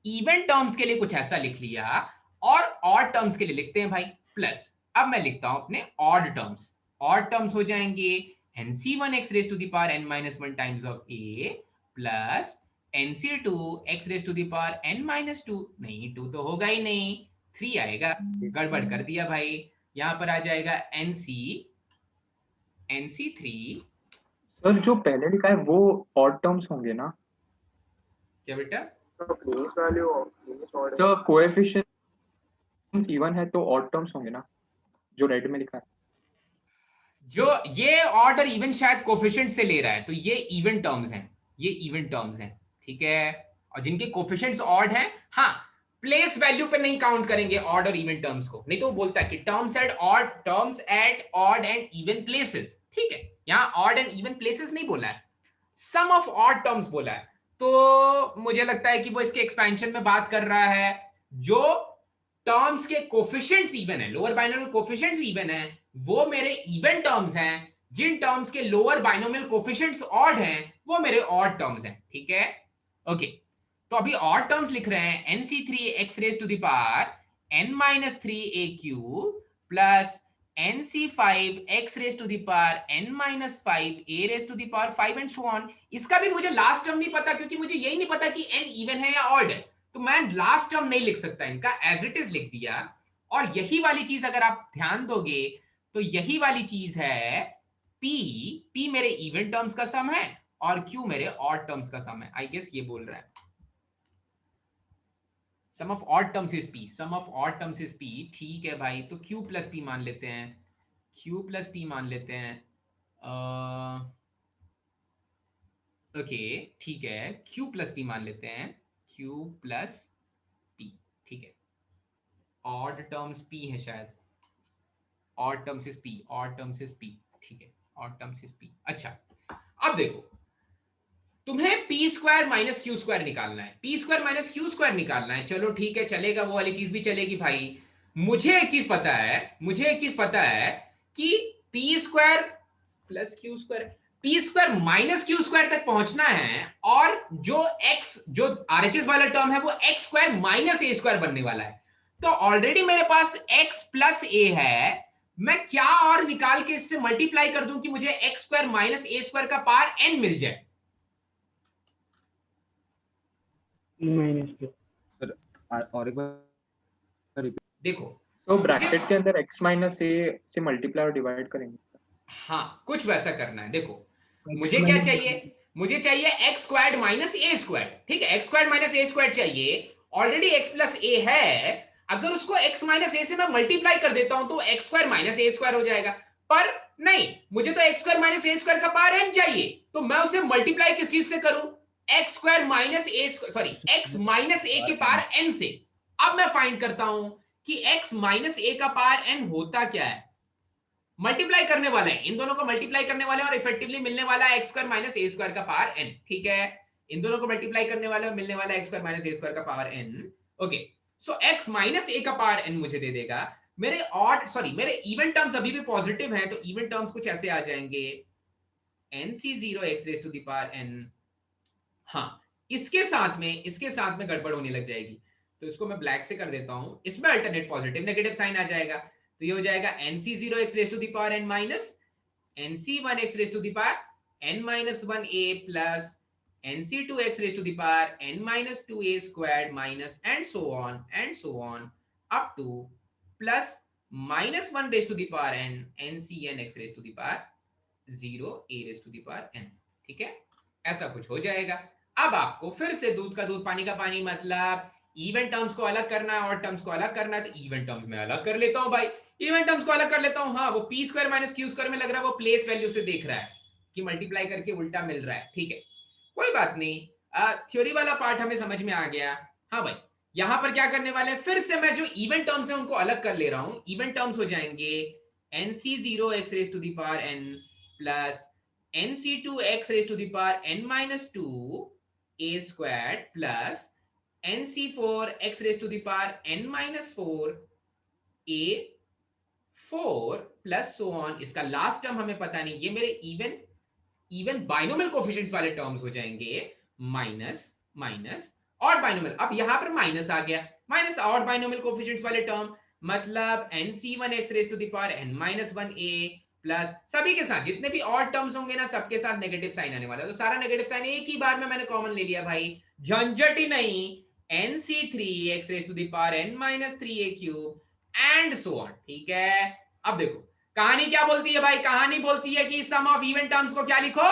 इवन टर्म्स के लिए कुछ ऐसा लिख लिया और ऑड टर्म्स के लिए लिखते हैं भाई प्लस। अब मैं लिखता हूं अपने ऑड टर्म्स हो जाएंगे nc1 x raised to the power n minus 1 times of a plus nc2 x raised to the power n minus 2, नहीं 2 तो होगा ही नहीं, 3 आएगा, गड़बड़ कर दिया भाई। यहां पर आ जाएगा nc3। सर जो पहले लिखा है वो ऑड टर्म्स होंगे ना? क्या बेटा? सर कोएफिशिएंट इवन है तो ऑड टर्म्स होंगे ना, जो रेड में लिखा है। जो ये ऑड और इवन शायद कोफिशिएंट से ले रहा है, तो ये इवन टर्म्स हैं, ठीक है। और जिनके कोफिशिएंट्स ऑड हैं, हाँ, प्लेस वैल्यू पे नहीं काउंट करेंगे ऑड और इवन टर्म्स को, नहीं तो वो बोलता है कि terms at odd and even places. ठीक है, यहां ऑड एंड इवन प्लेसेस नहीं बोला है, सम ऑफ ऑड टर्म्स बोला है। तो मुझे लगता है कि वो इसके एक्सपेंशन में बात कर रहा है जो टर्म्स के कोफिशिएंट्स इवन है, लोअर बाइनोमियल कोफिशिएंट्स इवन है, वो मेरे इवन टर्म्स हैं। जिन टर्म्स के लोअर बाइनोमियल कोफिशिएंट्स ऑड हैं वो मेरे ऑड टर्म्स हैं। ठीक है, ओके, तो अभी ऑड टर्म्स लिख रहे हैं nc3 x raised to the power n minus 3a cube plus nc5 x raised to the power n minus 5 a raised to the power 5 and so on। इसका भी मुझे लास्ट टर्म नहीं पता, क्योंकि मुझे यही नहीं पता कि n इवन है या ऑड है, तो मैं लास्ट टर्म नहीं लिख सकता, इनका एज इट इज लिख दिया। और यही वाली चीज अगर आप ध्यान दोगे तो यही वाली चीज है p मेरे इवन टर्म्स का सम है और q मेरे ऑड टर्म्स का सम है। आई गेस ये बोल रहा है sum of odd terms is p, ठीक है भाई, तो q प्लस p मान लेते हैं, ओके ठीक है, q प्लस p मान लेते हैं, q प्लस p। ठीक है, ऑड टर्म्स p है शायद, ऑड टर्म्स इज p, ठीक है, ऑड टर्म्स इज p। अच्छा, अब देखो, तुम्हें p square minus Q square निकालना है, चलो ठीक है, चलेगा, वो वाली चीज भी चलेगी भाई। मुझे एक चीज पता है कि p square plus Q square, p square minus Q square तक पहुंचना है, और जो RHS वाला टर्म है वो x square minus a square बनने वाला है। तो ऑलरेडी मेरे पास x प्लस a है, मैं क्या और निकाल के इससे मल्टीप्लाई कर दूं कि मुझे x square minus a square का पावर n मिल जाए। सर और एक बार repeat- देखो तो ब्रैकेट के अंदर x माइनस ए से मल्टीप्लाई और डिवाइड करेंगे। हाँ कुछ वैसा करना है। देखो मुझे क्या चाहिए, मुझे चाहिए एक्स स्क्वायर्ड माइनस ए स्क्वायर्ड, ठीक है, एक्स स्क्वायर्ड माइनस ए स्क्वायर्ड चाहिए। ऑलरेडी एक्स प्लस ए है, अगर उसको एक्स माइनस ए से मैं मल्टीप्लाई कर देता हूं तो एक्स स्क्वायर माइनस ए स्क्वायर हो जाएगा। पर नहीं, मुझे तो एक्स स्क्वायर माइनस ए स्क्वायर का पावर एन चाहिए, तो मैं उसे मल्टीप्लाई किस चीज से करूं, एक्स स्क्वायर माइनस ए, सॉरी एक्स माइनस ए के पावर एन से। अब मैं फाइंड करता हूं कि एक्स माइनस ए का पावर एन होता क्या है। मल्टीप्लाई करने वाले हैं, इन दोनों को मल्टीप्लाई करने वाले हैं और इफेक्टिवली मिलने वाला है एक्स स्क्वायर माइनस ए स्क्वायर का पावर एन, ठीक है। इन दोनों को मल्टीप्लाई करने वाले और मिलने वाला है एक्स स्क्वायर माइनस ए स्क्वायर का पावर एन। ओके, सो एक्स माइनस ए का पावर एन मुझे दे देगा। मेरे ऑड सॉरी मेरे इवन टर्म्स अभी भी पॉजिटिव हैं, तो इवन टर्म्स कुछ ऐसे आ जाएंगे, nc0 x raise to the power n। हाँ, इसके साथ में गड़बड़ होने लग जाएगी, तो इसको मैं ब्लैक से कर देता हूं। इसमें अल्टरनेट पॉजिटिव नेगेटिव साइन आ जाएगा, तो ये हो जाएगा nc0 x raise to the power n minus nc1 x raise to the power n minus 1a plus nc2 x raise to the power n minus 2a squared minus and so on up to plus minus 1 raise to the power n ncn x raise to the power 0 a raise to the power n, ठीक है, ऐसा कुछ हो जाएगा। अब आपको फिर से दूध का दूध पानी का पानी, मतलब इवन टर्म्स को अलग करना है और टर्म्स को अलग करना है, तो इवन टर्म्स में अलग कर लेता हूं भाई, इवन टर्म्स को अलग कर लेता हूं। हाँ, वो P square minus Q square में लग रहा है, वो प्लेस वैल्यू से देख रहा है कि मल्टीप्लाई करके उल्टा मिल रहा है, ठीक है, कोई बात नहीं। थ्योरी वाला पार्ट हमें समझ में आ गया। हाँ भाई, यहां पर क्या करने वाले हैं, फिर से मैं जो इवन टर्म्स है उनको अलग कर ले रहा हूं। इवन टर्म्स हो जाएंगे nc0 x raise to the power n plus nc2 x raise to the power n minus 2 a squared plus nc4 x raise to the power n minus 4 a 4 plus so on. इसका लास्ट टर्म हमें पता नहीं, ये मेरे इवन बाइनोमियल कोफिशिएंट्स वाले टर्म्स हो जाएंगे, माइनस माइनस ऑड बाइनोमियल। अब यहां पर माइनस आ गया, माइनस ऑड बाइनोमियल कोफिशिएंट्स वाले टर्म, मतलब nc1 x raise to the power n minus 1a plus सभी के साथ जितने भी ऑड टर्म्स होंगे ना, सबके साथ नेगेटिव साइन आने वाला है, तो सारा नेगेटिव साइन एक ही बार में मैंने कॉमन ले लिया भाई, झंझट ही नहीं। nc3 x raise to the power n minus 3a cube and so on, ठीक है। अब देखो कहानी क्या बोलती है भाई, कहानी बोलती है कि सम ऑफ इवन टर्म्स को क्या लिखो,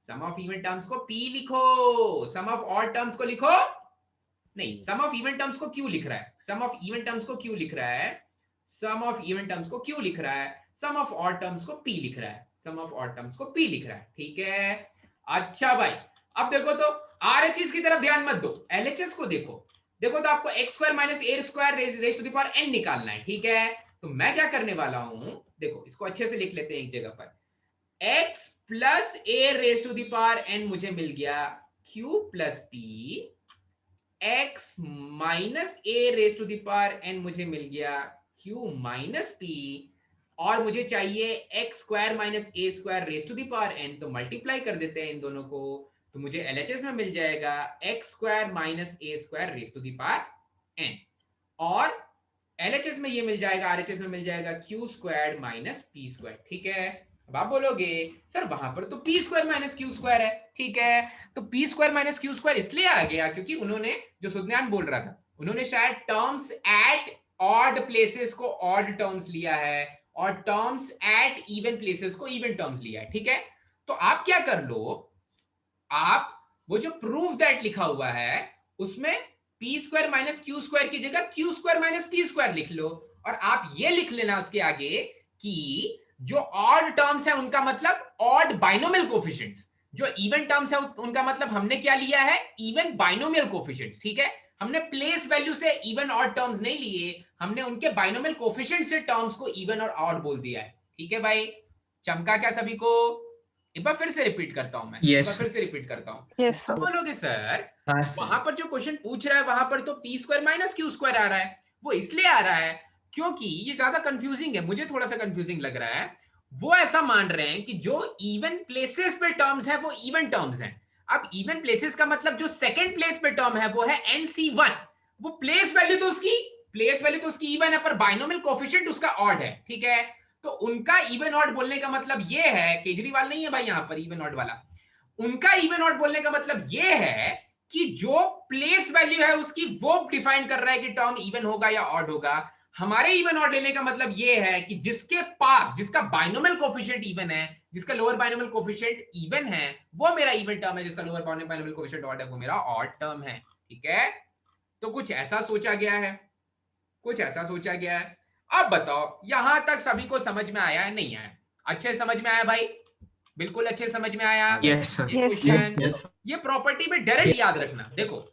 सम ऑफ इवन टर्म्स को p लिखो, सम ऑफ ऑड टर्म्स को लिखो नहीं, सम ऑफ इवन टर्म्स को क्यों लिख रहा है, सम ऑफ इवन टर्म्स को क्यों लिख रहा है, सम ऑफ इवन टर्म्स को क्यों लिख रहा है, सम ऑफ ऑड टर्म्स को p लिख रहा है, सम ऑफ ऑड टर्म्स को p लिख रहा है, ठीक है। अच्छा भाई, अब देखो तो RHS की तरफ ध्यान मत दो, LHS को देखो। देखो तो आपको x square minus a square raise to the power n निकालना है, ठीक है। तो मैं क्या करने वाला हूं, देखो इसको अच्छे से लिख लेते हैं एक जगह पर, x plus a raise to the power n मुझे मिल गया q plus p, x minus a raise to the power n मुझे मिल गया q माइनस p, और मुझे चाहिए x square minus a square raise to the power n, तो मल्टीप्लाई कर देते हैं इन दोनों को, तो मुझे LHS में मिल जाएगा x square minus a square raise to the power n, और LHS में ये मिल जाएगा, RHS में मिल जाएगा q square minus p square, ठीक है। अब आप बोलोगे सर वहां पर तो p square minus q square है, ठीक है, तो p square minus q square इसलिए आ गया क्योंकि उन्होंने, जो सुज्ञान बोल रहा था, उन्होंने शायद टर्म्स एट ऑड प्लेसेस को ऑड टर्म्स लिया है और टर्म्स एट इवन प्लेसेस को इवन टर्म्स लिया है, ठीक है। तो आप क्या कर लो, आप वो जो प्रूफ दैट लिखा हुआ है उसमें p square minus q square की जगह q square minus p square लिख लो, और आप ये लिख लेना उसके आगे कि जो ऑड टर्म्स है उनका मतलब ऑड बाइनोमियल कोफिशिएंट्स, जो इवन टर्म्स है उनका मतलब हमने क्या लिया है, इवन बाइनोमियल कोफिशिएंट्स, ठीक है। हमने प्लेस वैल्यू से इवन ऑड टर्म्स नहीं लिए, हमने उनके बाइनोमियल कोफिशिएंट से टर्म्स को इवन और ऑड बोल दिया है, ठीक है भाई। चमका क्या सभी को? एक बार फिर से रिपीट करता हूं मैं, एक बार फिर से रिपीट करता हूं। Yes sir. बोलोगे सर हाँ वहां पर जो क्वेश्चन पूछ रहा है वहां पर तो p square minus q square आ रहा है, वो इसलिए आ रहा है क्योंकि ये ज्यादा कंफ्यूजिंग है, मुझे थोड़ा सा कंफ्यूजिंग लग रहा है। वो ऐसा मान रहे हैं कि जो इवन प्लेसेस पे टर्म्स है वो इवन टर्म्स हैं। अब इवन प्लेसेस का मतलब जो सेकंड प्लेस पे टर्म है वो है nc1, वो प्लेस वैल्यू तो उसकी इवन है पर बाइनोमियल कोफिशिएंट उसका ऑड है, ठीक है। तो उनका इवन ऑड बोलने का मतलब ये है, केजरीवाल नहीं है भाई यहाँ पर इवन ऑड वाला, उनका इवन ऑड बोलने का मतलब ये है कि जो प्लेस वैल्यू है उसकी वो डिफाइन कर रहा है कि टर्म इवन होगा या ऑड होगा। हमारे इवन ऑड लेने का मतलब ये है कि जिसके पास, जिसका बाइनोमियल कोफिशिएंट इवन है, जिसका लोअर बाइनोमियल कोफिशिएंट इवन है, वो मेरा इवन टर्म है, जिसका लोअर बाइनोमियल कोफिशिएंट ऑड है वो मेरा ऑड टर्म है। ठीक है, तो कुछ ऐसा सोचा गया है, कुछ ऐसा सोचा गया है। अब बताओ यहां तक सभी को समझ में आया है नहीं आया? अच्छे समझ में आया भाई? बिल्कुल अच्छे समझ में आया। Yes, sir. ये क्वेश्चन, Yes. ये प्रॉपर्टी में डायरेक्ट याद रखना। देखो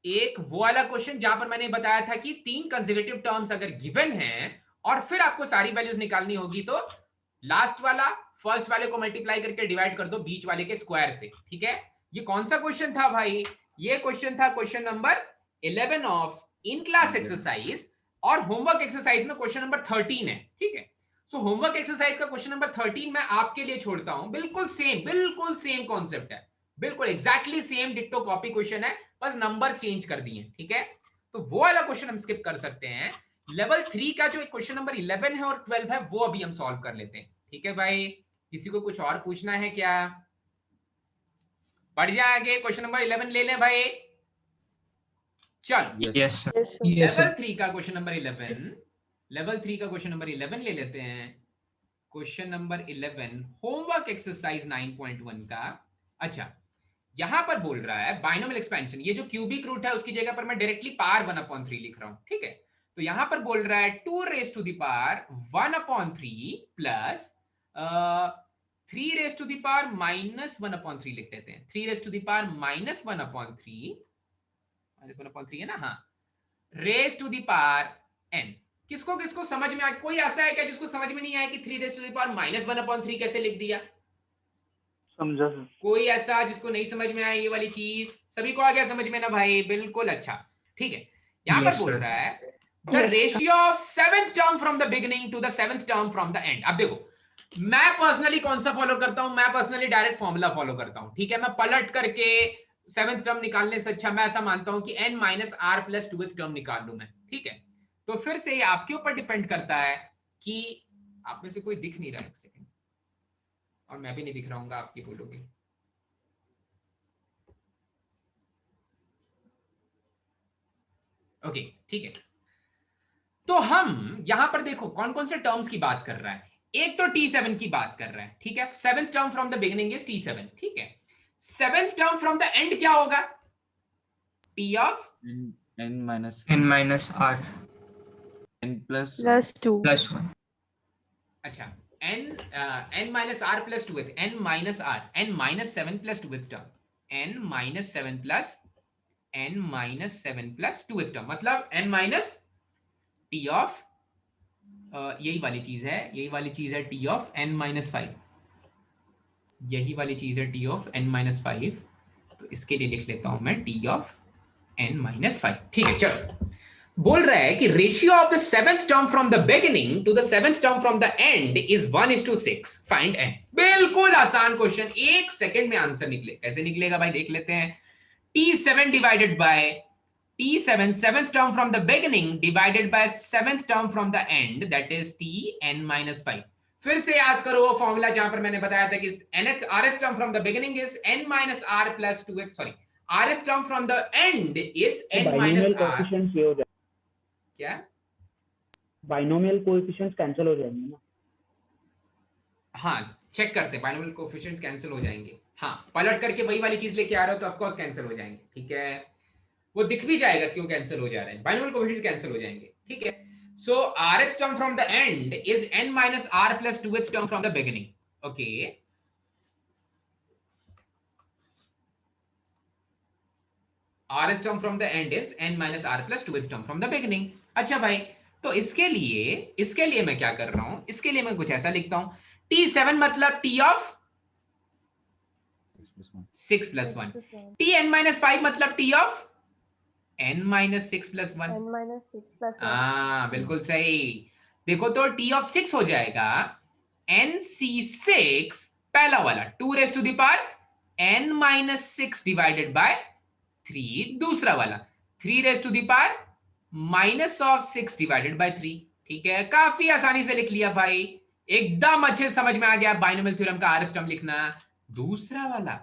एक वो वाला क्वेश्चन जहां पर मैंने बताया था कि 3 कंसेक्यूटिव टर्म्स अगर गिवन हैं और फिर आपको सारी वैल्यूज निकालनी होगी तो लास्ट वाला फर्स्ट वाले को मल्टीप्लाई करके डिवाइड कर दो बीच वाले के स्क्वायर से। ठीक है, ये कौन सा क्वेश्चन था भाई? ये क्वेश्चन था question number 11 of in class exercise, और होमवर्क एक्सरसाइज में क्वेश्चन नंबर 13 है। ठीक है, सो होमवर्क एक्सरसाइज का क्वेश्चन नंबर 13 मैं आपके लिए छोड़ता हूं। बिल्कुल सेम कॉन्सेप्ट है, बिल्कुल exactly same ditto copy question है, बस नंबर चेंज कर दिए। ठीक है, तो वो वाला क्वेश्चन हम स्किप कर सकते हैं। लेवल 3 का जो क्वेश्चन नंबर 11 है और 12 है वो अभी हम सॉल्व कर लेते हैं। ठीक है भाई, किसी को कुछ और पूछना है क्या? बढ़ जाए आगे, क्वेश्चन नंबर 11 ले लें भाई। चल Yes, sir. Yes, sir. Level 3 का क्वेश्चन नंबर 11, लेवल 3 का क्वेश्चन नंबर 11 ले लेते हैं। क्वेश्चन नंबर 11 होमवर्क एक्सरसाइज 9.1 का। अच्छा, यहां पर बोल रहा है बाइनोमियल एक्सपेंशन, ये जो क्यूबिक रूट है उसकी जगह पर मैं डायरेक्टली पावर 1/3 लिख रहा हूं। ठीक है, तो यहां पर बोल रहा है 2 raised to the power 1/3 plus 3 raised to the power -1/3 लिख लेते हैं। 3 raised to the power -1/3 है ना? हाँ, raised to the power n। किसको किसको समझ में आया? कोई ऐसा है क्या जिसको समझ में नहीं आया कि 3 raised to the power -1/3 कैसे लिख दिया? समझा सर। कोई ऐसा जिसको नहीं समझ में आया ये वाली चीज? सभी को आ गया समझ में ना भाई? बिल्कुल, अच्छा ठीक है। यहां पर बोल रहा है the ratio of 7th term from the beginning to the 7th term from the end. अब देखो, मैं पर्सनली कौन सा फॉलो करता हूं? मैं पर्सनली डायरेक्ट फॉर्मूला फॉलो करता हूं। ठीक है, मैं पलट करके 7th टर्म निकालने से अच्छा मैं ऐसा मानता हूं कि n - r + 2th टर्म निकाल लूं मैं। ठीक है, तो फिर से ये आपके ऊपर डिपेंड करता है कि आप में से कोई दिख नहीं रहा। एक सेकंड, और मैं भी नहीं दिख रहा हूँ, आप ये बोलोगे। ओके ठीक है, तो हम यहां पर देखो कौन कौन से टर्म्स की बात कर रहा है। एक तो T7 की बात कर रहा है। ठीक है, 7th term from the beginning is T7। ठीक है, 7th term from the and क्या होगा? T of n minus n minus r n plus +2. plus 1. अच्छा, n minus r plus 2th, n minus r, n minus 7 plus 2th term, n minus 7 plus n minus 7 plus 2th term, मतलब n minus t of यही वाली चीज है, यही वाली चीज है t of n minus 5, यही वाली चीज है t of n minus 5। तो इसके लिए लिख लेता हूं मैं t of n minus 5। ठीक है, चलो बोल रहा है कि ratio of the 7th term from the beginning to the 7th term from the end is 1:6। Find n। बिल्कुल आसान क्वेश्चन, 1 सेकंड में आंसर निकले। कैसे निकलेगा भाई, देख लेते हैं। T7 divided by T7 7th term from the beginning divided by 7th term from the and, that is Tn - 5। फिर से याद करो वो फॉर्मूला जहां पर मैंने बताया था कि rth term from the beginning is n - r plus 2th, sorry rth term from the end is n - r। क्या बाइनोमियल कोएफिशिएंट्स कैंसिल हो जाएंगे ना? हाँ, चेक करते हैं, बाइनोमियल कोएफिशिएंट्स कैंसिल हो जाएंगे। हाँ, पलट करके वही वाली चीज लेके आ रहे हो तो ऑफ कोर्स कैंसिल हो जाएंगे। ठीक है, वो दिख भी जाएगा क्यों कैंसिल हो जा रहे हैं, बाइनोमियल कोएफिशिएंट्स कैंसिल हो जाएंगे। ठीक है, सो rth term from the end is n - r plus 2th term from the beginning. Okay, rth term from the end is n - r plus 2th term from the beginning. अच्छा भाई, तो इसके लिए मैं क्या कर रहा हूं, इसके लिए मैं कुछ ऐसा लिखता हूं, T7 मतलब T of 6 plus 1, Tn - 5 मतलब T of n - 6 plus 1। n - 6 + 1. हाँ बिल्कुल सही। देखो तो T of 6 हो जाएगा NC6 पहला वाला 2 raised to the power n - 6 divided by 3 दूसरा वाला 3 raised to the power -6 divided by 3। ठीक है, काफी आसानी से लिख लिया भाई, एकदम अच्छे समझ में आ गया बाइनोमियल थ्योरम का rth टर्म लिखना। दूसरा वाला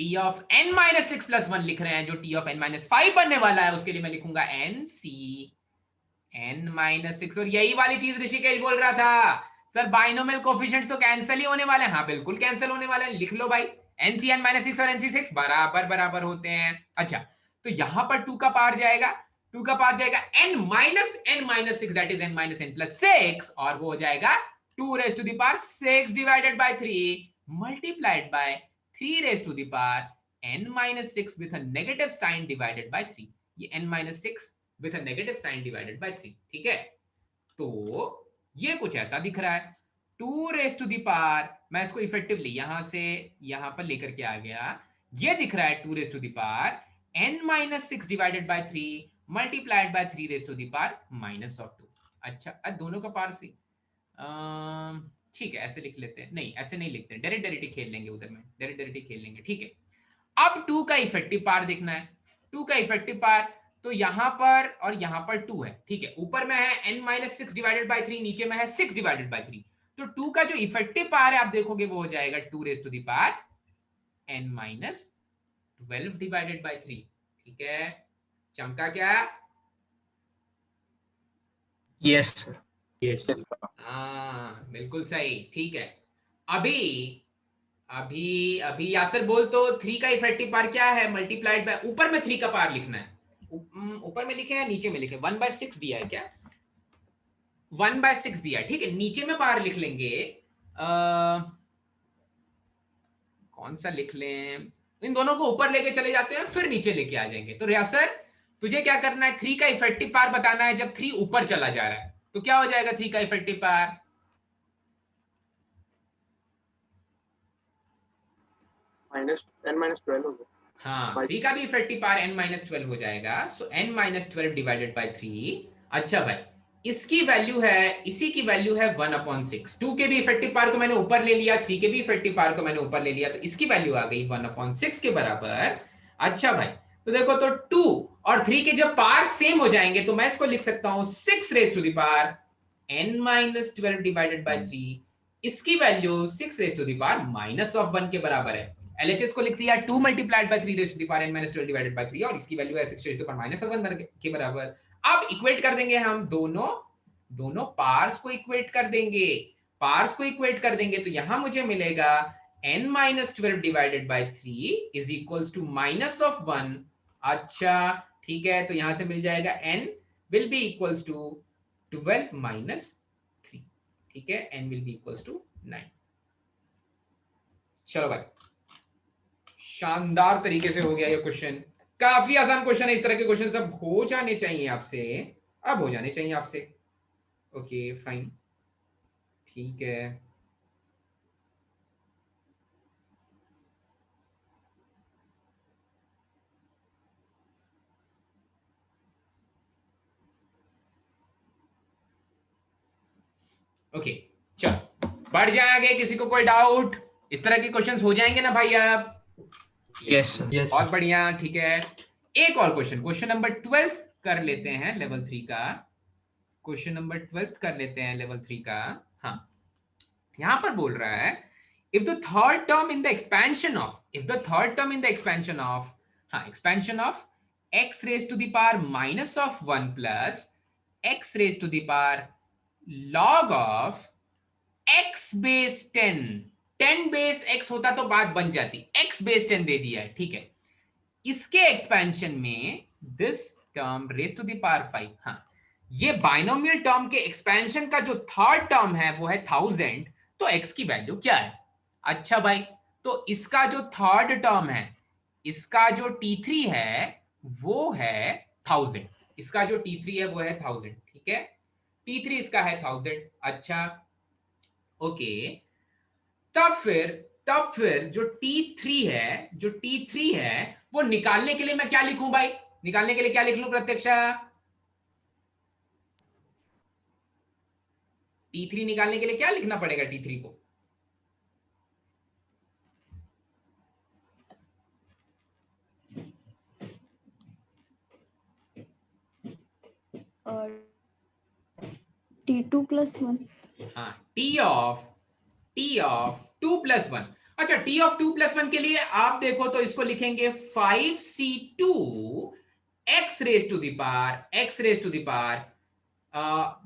T of n minus 6 plus 1 लिख रहे हैं, जो टी ऑफ n माइनस 5 बनने वाला है उसके लिए मैं लिखूंगा n c n माइनस 6। और यही वाली चीज ऋषिकेश बोल रहा था, सर बाइनोमियल कोफिशिएंट्स तो कैंसिल ही होने वाले हैं। हाँ बिल्कुल कैंसिल होने वाले हैं, लिख लो भाई, NCn माइनस 6 और NC6 बराबर बराबर होते हैं। अच्छा तो यहां पर 2 का पावर जाएगा, 2 का पावर जाएगा n minus 6 that is n minus n plus 6, और वो हो जाएगा 2 raise to the power 6 divided by 3 multiplied by 3 raise to the power n minus 6 with a negative sign divided by 3। ये n minus 6 with a negative sign divided by 3, ठीक है। तो ये कुछ ऐसा दिख रहा है, 2 रेज टू द पावर, मैं इसको इफेक्टिवली यहां से यहां पर लेकर के आ गया, ये दिख रहा है 2 raise to the power n minus 6 divided by 3 multiplied by 3 raise to the power minus of 2। अच्छा दोनों का पावर से ठीक है, ऐसे लिख लेते हैं, नहीं ऐसे नहीं लिखते, डायरेक्ट डायरेक्ट खेल लेंगे, उधर में डायरेक्ट डायरेक्ट खेल लेंगे, ठीक है। अब 2 का इफेक्टिव पावर देखना है, 2 का इफेक्टिव पावर तो यहां पर और यहां पर 2 है, ठीक है। ऊपर में है n माइनस 6 डिवाइडेड बाय 3, नीचे में है 6 डिवाइडेड बाय 3, तो 2 का जो इफेक्टिव पावर है आप देखोगे वो हो जाएगा 2 raise to the power n minus 12 divided by 3, ठीक है। चमका क्या? Yes sir. यस हाँ बिल्कुल सही, ठीक है। अभी अभी अभी यासर बोल तो 3 का इफेक्टिव पावर क्या है, मल्टीप्लाइड बाय, ऊपर में 3 का पावर लिखना है, ऊपर में लिखे या नीचे में लिखे, 1/6 दिया है क्या, 1/6 दिया है, ठीक है। नीचे में पावर लिख लेंगे, कौन सा लिख लें, इन दोनों को ऊपर लेके चले जाते हैं फिर नीचे लेके आ जाएंगे। तो यासर तुझे क्या करना है, 3 का इफेक्टिव पावर बताना है जब 3 ऊपर चला जा रहा है, तो क्या हो जाएगा 3 का इफेक्टिव पावर, n माइनस 12 हो गया। हाँ 3 का भी इफेक्टिव पावर n माइनस 12 हो जाएगा, सो n माइनस 12 डिवाइडेड बाय 3। अच्छा भाई इसकी वैल्यू है, इसी की वैल्यू है 1/6। 2 के भी इफेक्टिव पावर को मैंने ऊपर ले लिया, 3 के भी इफेक्टिव पावर को मैंने ऊपर ले लिया, तो इसकी वैल्यू आ गई 1/6 के बराबर। अच्छा भाई तो देखो, तो 2 और 3 के जब पावर सेम हो जाएंगे तो मैं इसको लिख सकता हूं 6 raise to the power n minus 12 divided by 3, इसकी value 6 raise to the power minus of 1 के बराबर है। LHS को लिख दिया 2 multiplied by 3 raise to the power n minus 12 divided by 3, और इसकी वैल्यू है 6 raise to the power minus of 1 के बराबर। अब इक्वेट कर देंगे हम दोनों पार्ट्स को इक्वेट कर देंगे, पार्ट्स को इक्वेट कर देंगे, तो यहां मुझे मिलेगा n minus 12 divided by 3 is equals to minus of 1। अच्छा ठीक है, तो यहां से मिल जाएगा n will be equals to 12 minus 3, ठीक है, n will be equals to 9। चलो भाई शानदार तरीके से हो गया ये क्वेश्चन, काफी आसान क्वेश्चन है, इस तरह के क्वेश्चन सब हो जाने चाहिए आपसे, अब हो जाने चाहिए आपसे। ओके फाइन, ठीक है। ओके चलो बढ़ जाए आगे, किसी को कोई डाउट, इस तरह के क्वेश्चंस हो जाएंगे ना भाई आप? Yes sir. बहुत बढ़िया, ठीक है। एक और क्वेश्चन नंबर 12 कर लेते हैं लेवल 3 का, क्वेश्चन नंबर 12 कर लेते हैं लेवल 3 का। हाँ यहां पर बोल रहा है if the third term in the expansion of expansion of x raised to the power minus of 1 plus x raised to the power log of x base 10 base x होता तो बात बन जाती, x बेस 10 दे दिया है, ठीक है। इसके एक्सपेंशन में this term raise to the power 5, हाँ ये बाइनोमियल टर्म के एक्सपेंशन का जो थर्ड टर्म है वो है 1000, तो x की वैल्यू क्या है? अच्छा भाई तो इसका जो थर्ड टर्म है, इसका जो t3 है वो है 1000, इसका जो t3 है वो है 1000, ठीक है, t3 इसका है 1000। अच्छा ओके, तब फिर जो t3 है वो निकालने के लिए मैं क्या लिखूं भाई, निकालने के लिए क्या लिख लूं प्रत्यक्षा? t3 निकालने के लिए क्या लिखना पड़ेगा t3 को? T2 plus 1। हाँ t ऑफ 2 plus 1। अच्छा, t ऑफ 2 + 1 के लिए आप देखो तो इसको लिखेंगे 5c2 x raise to the power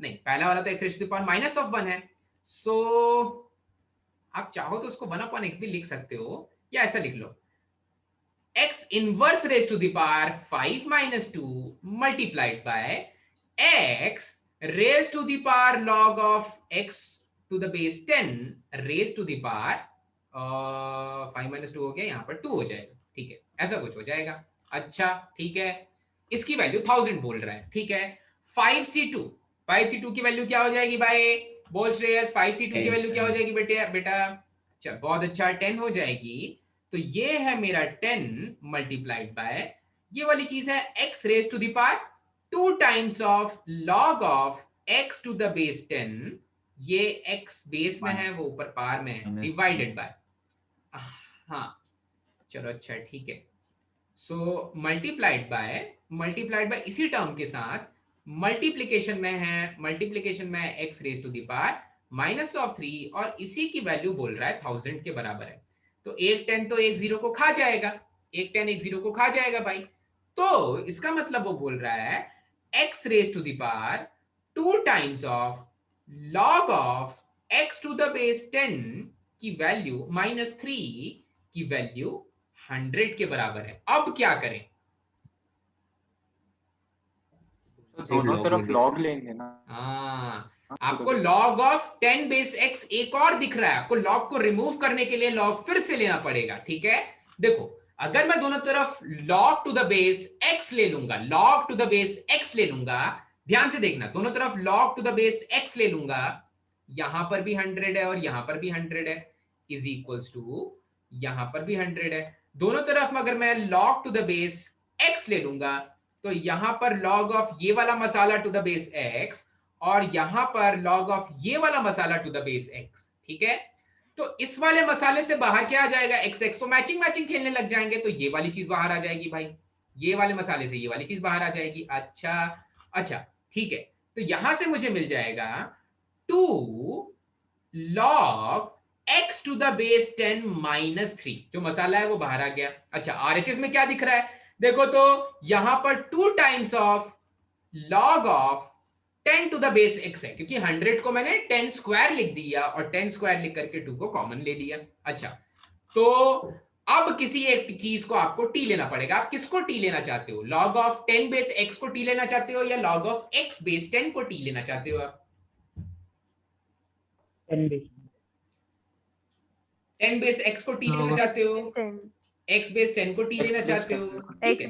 नहीं, पहला वाला तो x raise to the power -1 है, सो आप चाहो तो उसको 1/x भी लिख सकते हो, या ऐसा लिख लो x inverse raise to the power 5 - 2 multiplied by x raise to the power log of x to the base 10 raise to the power 5 - 2 हो गया, यहाँ पर 2 हो जाएगा, ठीक है, ऐसा कुछ हो जाएगा। अच्छा ठीक है, इसकी वैल्यू 1000 बोल रहा है, ठीक है। 5c2 की वैल्यू क्या हो जाएगी भाई, बोल श्रेयस, 5c2 की वैल्यू क्या हो जाएगी बेटा? अच्छा, बहुत अच्छा, 10 हो जाएगी। तो ये है मेरा 10 मल्टीप्लाइड बाय ये वाली चीज है x raise to the power 2 times of log of x to the base 10, ये x बेस में है, वो ऊपर पावर में है, डिवाइडेड बाय, हाँ चलो अच्छा ठीक है, सो मल्टीप्लाइड बाय इसी टर्म के साथ मल्टीप्लिकेशन में है x raise to the power -3, और इसी की वैल्यू बोल रहा है 1000 के बराबर है। तो एक 10 तो एक 0 को खा जाएगा, एक 10 एक 0 को खा जाएगा भाई। तो इसका मतलब वो बोल रहा है x raise to the power 2 times of log of x to the base 10 की वैल्यू -3 की वैल्यू 100 के बराबर है। अब क्या करें? दोनों तरफ log लेंगे ना। हाँ, आपको log of 10 बेस x एक और दिख रहा है, आपको log को रिमूव करने के लिए log फिर से लेना पड़ेगा, ठीक है। देखो, अगर मैं दोनों तरफ log to the base x ले लूंगा, ध्यान से देखना, दोनों तरफ log to the base x ले लूंगा, यहां पर भी 100 है और यहां पर भी 100 है, इज इक्वल्स टू यहां पर भी 100 है। दोनों तरफ अगर मैं log to the base x ले लूंगा तो यहां पर log ऑफ ये वाला मसाला टू द बेस x और यहां पर log ऑफ ये वाला मसाला टू द बेस x, ठीक है। तो इस वाले मसाले से बाहर क्या आ जाएगा, x तो मैचिंग खेलने लग जाएंगे, तो ये वाली चीज बाहर आ जाएगी भाई, ये वाले मसाले से ये वाली चीज बाहर आ जाएगी। अच्छा ठीक है, तो यहां से मुझे मिल जाएगा 2 log x to the base 10 -3, जो मसाला है वो बाहर आ गया। अच्छा, RHS में क्या दिख रहा है, देखो तो यहां पर 2 times of log of 10 to the base x है, क्योंकि 100 को मैंने 10 स्क्वायर लिख दिया और 10 स्क्वायर लिख करके 2 को कॉमन ले लिया। अच्छा, तो अब किसी एक चीज को आपको t लेना पड़ेगा। आप किसको t लेना चाहते हो, log ऑफ 10 बेस x को t लेना चाहते हो या log ऑफ x बेस 10 को t लेना चाहते हो? आप 10 बेस x को t लेना चाहते हो, x बेस 10 को t लेना चाहते हो, ठीक है।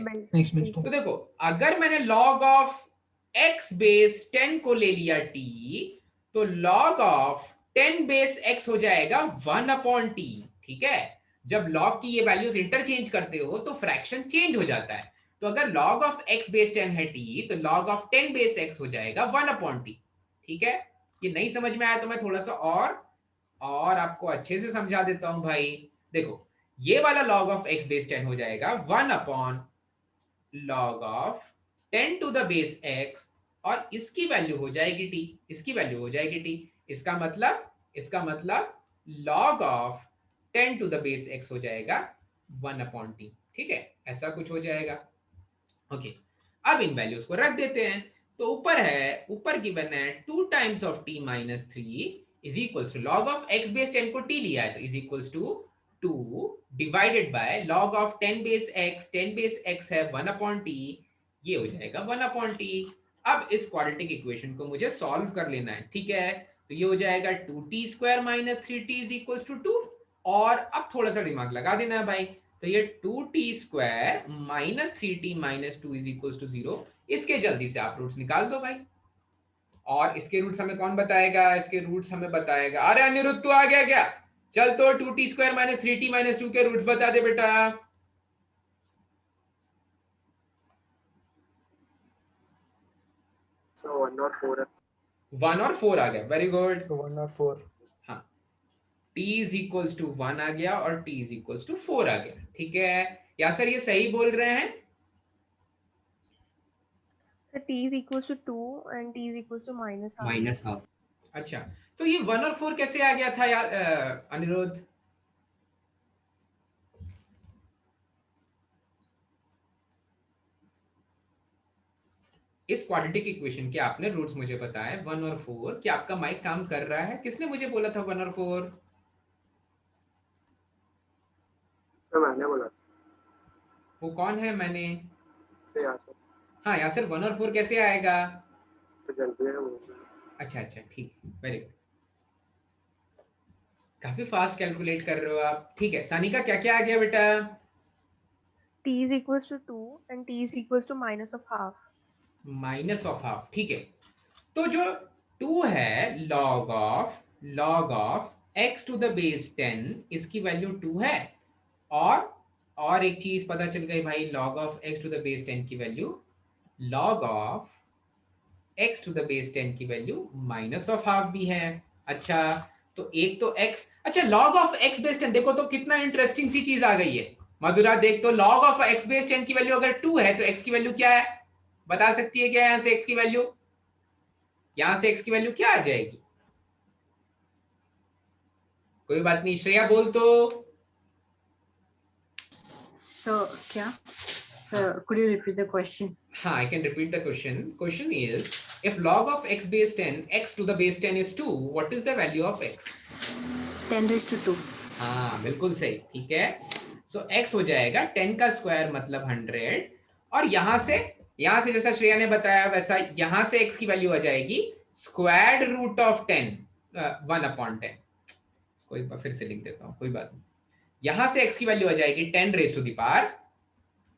तो देखो, अगर मैंने log ऑफ x बेस 10 को ले लिया t, तो log ऑफ 10 बेस x हो जाएगा 1/t, ठीक है। जब log की ये वैल्यूज इंटरचेंज करते हो तो फ्रैक्शन चेंज हो जाता है। तो अगर log ऑफ x बेस 10 है t, तो log ऑफ 10 बेस x हो जाएगा 1/t, ठीक है। ये नहीं समझ में आया तो मैं थोड़ा सा और आपको अच्छे से समझा देता हूं भाई। देखो, ये वाला log ऑफ x बेस 10 हो जाएगा 1/log of 10 to the base x, और इसकी वैल्यू हो जाएगी t, इसका मतलब log of 10 to the base x हो जाएगा 1/t, ठीक है, ऐसा कुछ हो जाएगा। ओके, अब इन वैल्यूज को रख देते हैं। तो ऊपर गिवन है 2 times of t -3 is equals to log of x base 10 को t लिया है तो is equals to 2 divided by log of 10 base x है 1/t, ये हो जाएगा 1/t। अब इस क्वाड्रेटिक इक्वेशन को मुझे सॉल्व कर लेना है, ठीक है। तो ये हो जाएगा 2t² - 3t is equals to 2, और अब थोड़ा सा दिमाग लगा देना है भाई। तो ये 2t² - 3t - 2 is equals to 0, इसके जल्दी से आप रूट्स निकाल दो भाई। और इसके रूट्स हमें कौन बताएगा, अरे अनिरुद्ध तू आ गया क्या? चल तो 2t² - 3t - 2 के रूट्स बता दे बेटा। 1 और 4 है। 1 और 4 आ गया, वेरी गुड। 1 और 4, हाँ, t इज इक्वल्स टू 1 आ गया और t इज इक्वल्स टू 4 आ गया, ठीक है। या सर ये सही बोल रहे हैं? t is equals to 2 and t is equals to -half. अच्छा, तो ये 1 और 4 कैसे आ गया था यार अनिरुद्ध? इस क्वाड्रेटिक इक्वेशन के आपने रूट्स मुझे बताए 1 और 4। क्या आपका माइक काम कर रहा है? किसने मुझे बोला था 1 और 4? तो मैंने बोला वो कौन है? मैंने तो यासर हाँ यासर, 1 और 4 कैसे आएगा? तो जल्दी है वो। अच्छा अच्छा, ठीक, वेरी गुड, काफी फास्ट कैलकुलेट कर रहे हो आप। ठीक है सानिका, क्या क्या आ गया बेटा? t is equals to 2 and t is equals to minus of half. Minus of half, ठीक है। तो जो 2 है log of x to the base 10, इसकी वैल्यू 2 है। और एक चीज पता चल गई भाई, log of x to the base 10 की value, log of x to the base 10 की वैल्यू माइनस ऑफ हाफ भी है। अच्छा, तो एक तो x, अच्छा log ऑफ x बेस 10, देखो तो कितना इंटरेस्टिंग सी चीज आ गई है मधुरा। देख तो log ऑफ x बेस 10 की वैल्यू अगर 2 है तो x की वैल्यू क्या है? बता सकती है क्या? यहां से x की वैल्यू, यहां से x की वैल्यू क्या आ जाएगी? कोई बात नहीं, श्रेया बोल तो। So क्या? So could you repeat the question? हाँ, I can repeat the question. Question is, if log of x base 10, x to the base 10 is 2, what is the value of x? 10 raised to 2. हाँ बिल्कुल सही, ठीक है। सो x हो जाएगा 10 का स्क्वायर मतलब 100, और यहाँ से जैसा श्रेया ने बताया वैसा यहाँ से x की वैल्यू आ जाएगी स्क्वायर्ड रूट ऑफ 10, 1/10। इसको एक बार फिर से लिख देता हूँ, कोई बात नहीं। यहाँ से x की वैल्यू आ जाएगी 10 raise to the power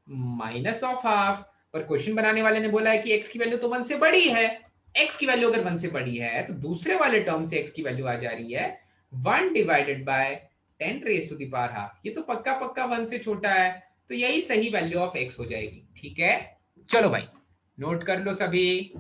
minus of half. पर क्वेश्चन बनाने वाले ने बोला है कि x की वैल्यू तो 1 से बड़ी है। x की वैल्यू अगर 1 से बड़ी है तो दूसरे वाले टर्म से x की वैल्यू आ जा रही है 1 divided by 10 raise to the power half. ये तो पक्का 1 से छोटा है, तो यही सही वैल्यू ऑफ x हो जाएगी। ठीक है, चलो भाई नोट कर लो सभी।